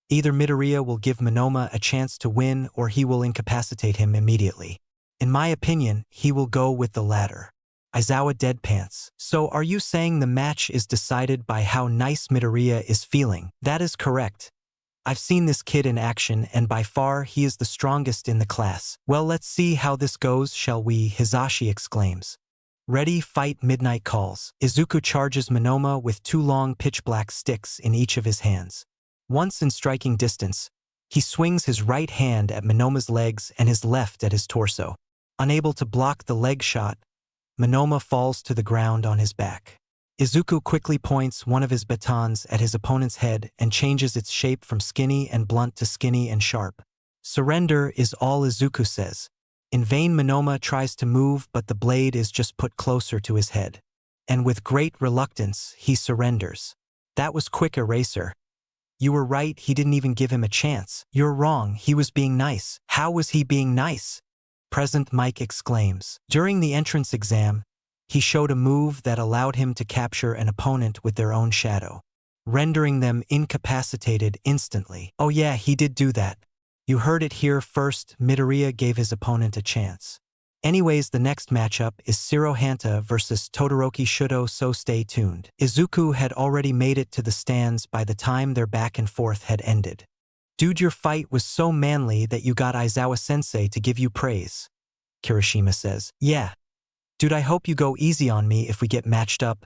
Either Midoriya will give Monoma a chance to win or he will incapacitate him immediately. In my opinion, he will go with the latter. Aizawa deadpants. So are you saying the match is decided by how nice Midoriya is feeling? That is correct. I've seen this kid in action and by far he is the strongest in the class. Well, let's see how this goes, shall we? Hisashi exclaims. Ready, fight, midnight calls. Izuku charges Monoma with 2 long pitch-black sticks in each of his hands. Once in striking distance, he swings his right hand at Monoma's legs and his left at his torso. Unable to block the leg shot, Monoma falls to the ground on his back. Izuku quickly points one of his batons at his opponent's head and changes its shape from skinny and blunt to skinny and sharp. Surrender is all Izuku says. In vain Monoma tries to move, but the blade is just put closer to his head. And with great reluctance, he surrenders. That was quick, Eraser. You were right, he didn't even give him a chance. You're wrong, he was being nice. How was he being nice? President Mike exclaims. During the entrance exam, he showed a move that allowed him to capture an opponent with their own shadow, rendering them incapacitated instantly. Oh yeah, he did do that. You heard it here first, Midoriya gave his opponent a chance. Anyways, the next matchup is Shiro Hanta versus Todoroki Shudo, so stay tuned. Izuku had already made it to the stands by the time their back and forth had ended. Dude, your fight was so manly that you got Aizawa-sensei to give you praise. Kirishima says. Yeah. Dude, I hope you go easy on me if we get matched up.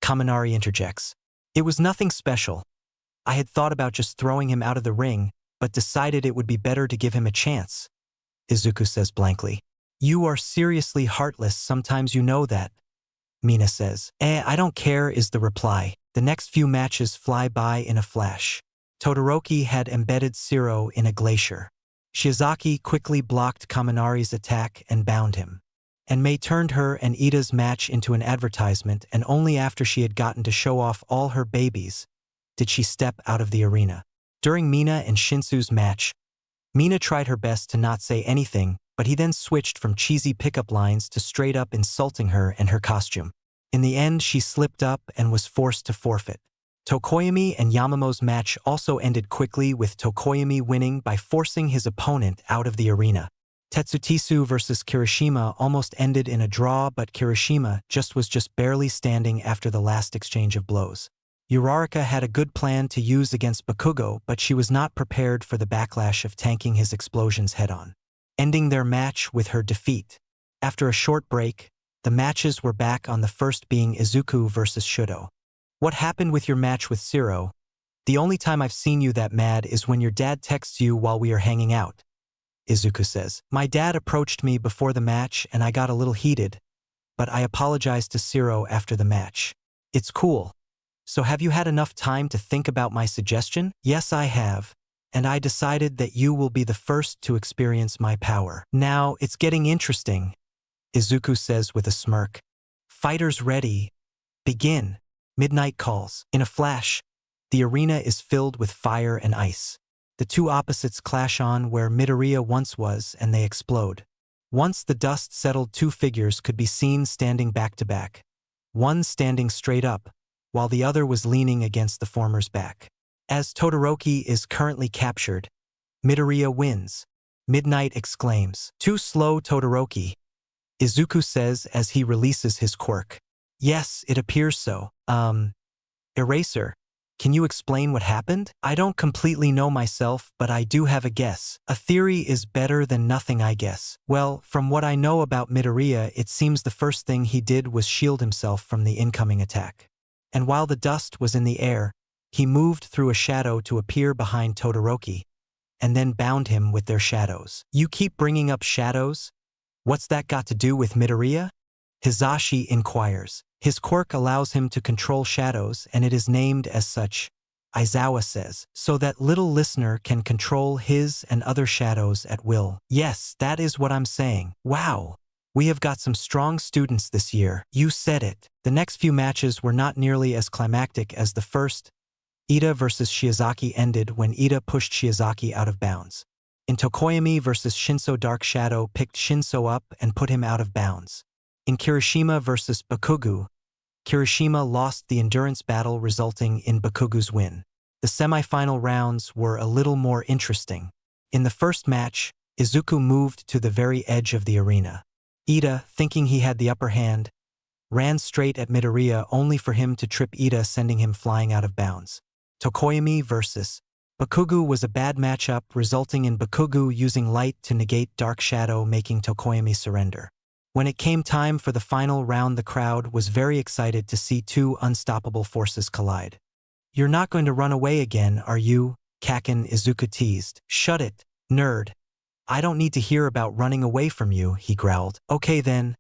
Kaminari interjects. It was nothing special. I had thought about just throwing him out of the ring, but decided it would be better to give him a chance. Izuku says blankly. You are seriously heartless, sometimes you know that. Mina says. I don't care is the reply. The next few matches fly by in a flash. Todoroki had embedded Shiro in a glacier. Shiozaki quickly blocked Kaminari's attack and bound him. And Mei turned her and Ida's match into an advertisement, and only after she had gotten to show off all her babies did she step out of the arena. During Mina and Shinsu's match, Mina tried her best to not say anything, but he then switched from cheesy pickup lines to straight up insulting her and her costume. In the end, she slipped up and was forced to forfeit. Tokoyami and Yamamo's match also ended quickly, with Tokoyami winning by forcing his opponent out of the arena. Tetsutisu versus Kirishima almost ended in a draw, but Kirishima was just barely standing after the last exchange of blows. Uraraka had a good plan to use against Bakugo, but she was not prepared for the backlash of tanking his explosions head-on, ending their match with her defeat. After a short break, the matches were back, on the first being Izuku versus Shudo. What happened with your match with Shiro? The only time I've seen you that mad is when your dad texts you while we are hanging out. Izuku says. My dad approached me before the match and I got a little heated, but I apologized to Shiro after the match. It's cool. So have you had enough time to think about my suggestion? Yes, I have. And I decided that you will be the first to experience my power. Now, it's getting interesting, Izuku says with a smirk. Fighters ready. Begin. Midnight calls. In a flash, the arena is filled with fire and ice. The two opposites clash on where Midoriya once was, and they explode. Once the dust settled, two figures could be seen standing back to back. One standing straight up, while the other was leaning against the former's back. As Todoroki is currently captured, Midoriya wins. Midnight exclaims, "Too slow, Todoroki," Izuku says as he releases his quirk. Yes, it appears so. Eraser, can you explain what happened? I don't completely know myself, but I do have a guess. A theory is better than nothing, I guess. Well, from what I know about Midoriya, it seems the first thing he did was shield himself from the incoming attack. And while the dust was in the air, he moved through a shadow to appear behind Todoroki, and then bound him with their shadows. You keep bringing up shadows? What's that got to do with Midoriya? Hisashi inquires. His quirk allows him to control shadows, and it is named as such, Aizawa says, so that little listener can control his and other shadows at will. Yes, that is what I'm saying. Wow. We have got some strong students this year. You said it. The next few matches were not nearly as climactic as the first. Ida versus Shiozaki ended when Ida pushed Shiozaki out of bounds. In Tokoyami versus Shinso, Dark Shadow picked Shinso up and put him out of bounds. In Kirishima versus Bakugo, Kirishima lost the endurance battle, resulting in Bakugo's win. The semi-final rounds were a little more interesting. In the first match, Izuku moved to the very edge of the arena. Ida, thinking he had the upper hand, ran straight at Midoriya only for him to trip Ida, sending him flying out of bounds. Tokoyami versus Bakugo was a bad matchup, resulting in Bakugo using light to negate Dark Shadow, making Tokoyami surrender. When it came time for the final round, the crowd was very excited to see two unstoppable forces collide. You're not going to run away again, are you? Kaken, Izuku teased. Shut it, nerd. I don't need to hear about running away from you, he growled. Okay then.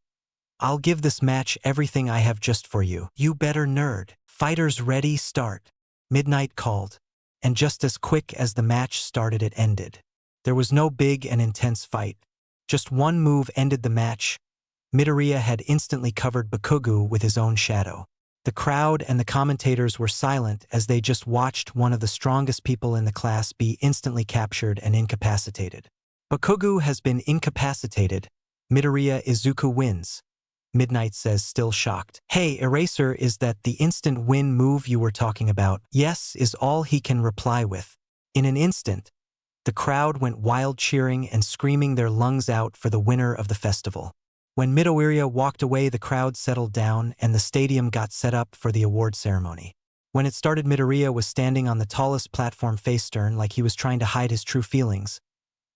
I'll give this match everything I have just for you. You better, nerd. Fighters ready, start. Midnight called. And just as quick as the match started, it ended. There was no big and intense fight. Just one move ended the match. Midoriya had instantly covered Bakugo with his own shadow. The crowd and the commentators were silent as they just watched one of the strongest people in the class be instantly captured and incapacitated. Bakugo has been incapacitated. Midoriya Izuku wins. Midnight says, still shocked. Hey, Eraser, is that the instant win move you were talking about? Yes, is all he can reply with. In an instant, the crowd went wild, cheering and screaming their lungs out for the winner of the festival. When Midoriya walked away, the crowd settled down and the stadium got set up for the award ceremony. When it started, Midoriya was standing on the tallest platform face stern like he was trying to hide his true feelings.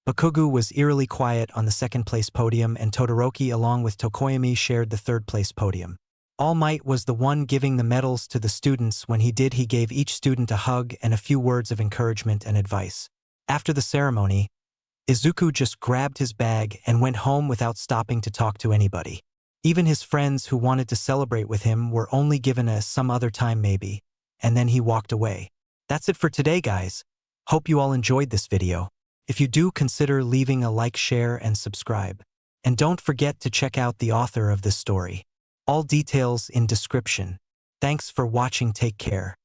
Bakugo was eerily quiet on the second-place podium, and Todoroki along with Tokoyami shared the third-place podium. All Might was the one giving the medals to the students. When he did, he gave each student a hug and a few words of encouragement and advice. After the ceremony, Izuku just grabbed his bag and went home without stopping to talk to anybody. Even his friends who wanted to celebrate with him were only given a some other time maybe, and then he walked away. That's it for today, guys. Hope you all enjoyed this video. If you do, consider leaving a like, share, and subscribe. And don't forget to check out the author of this story. All details in description. Thanks for watching. Take care.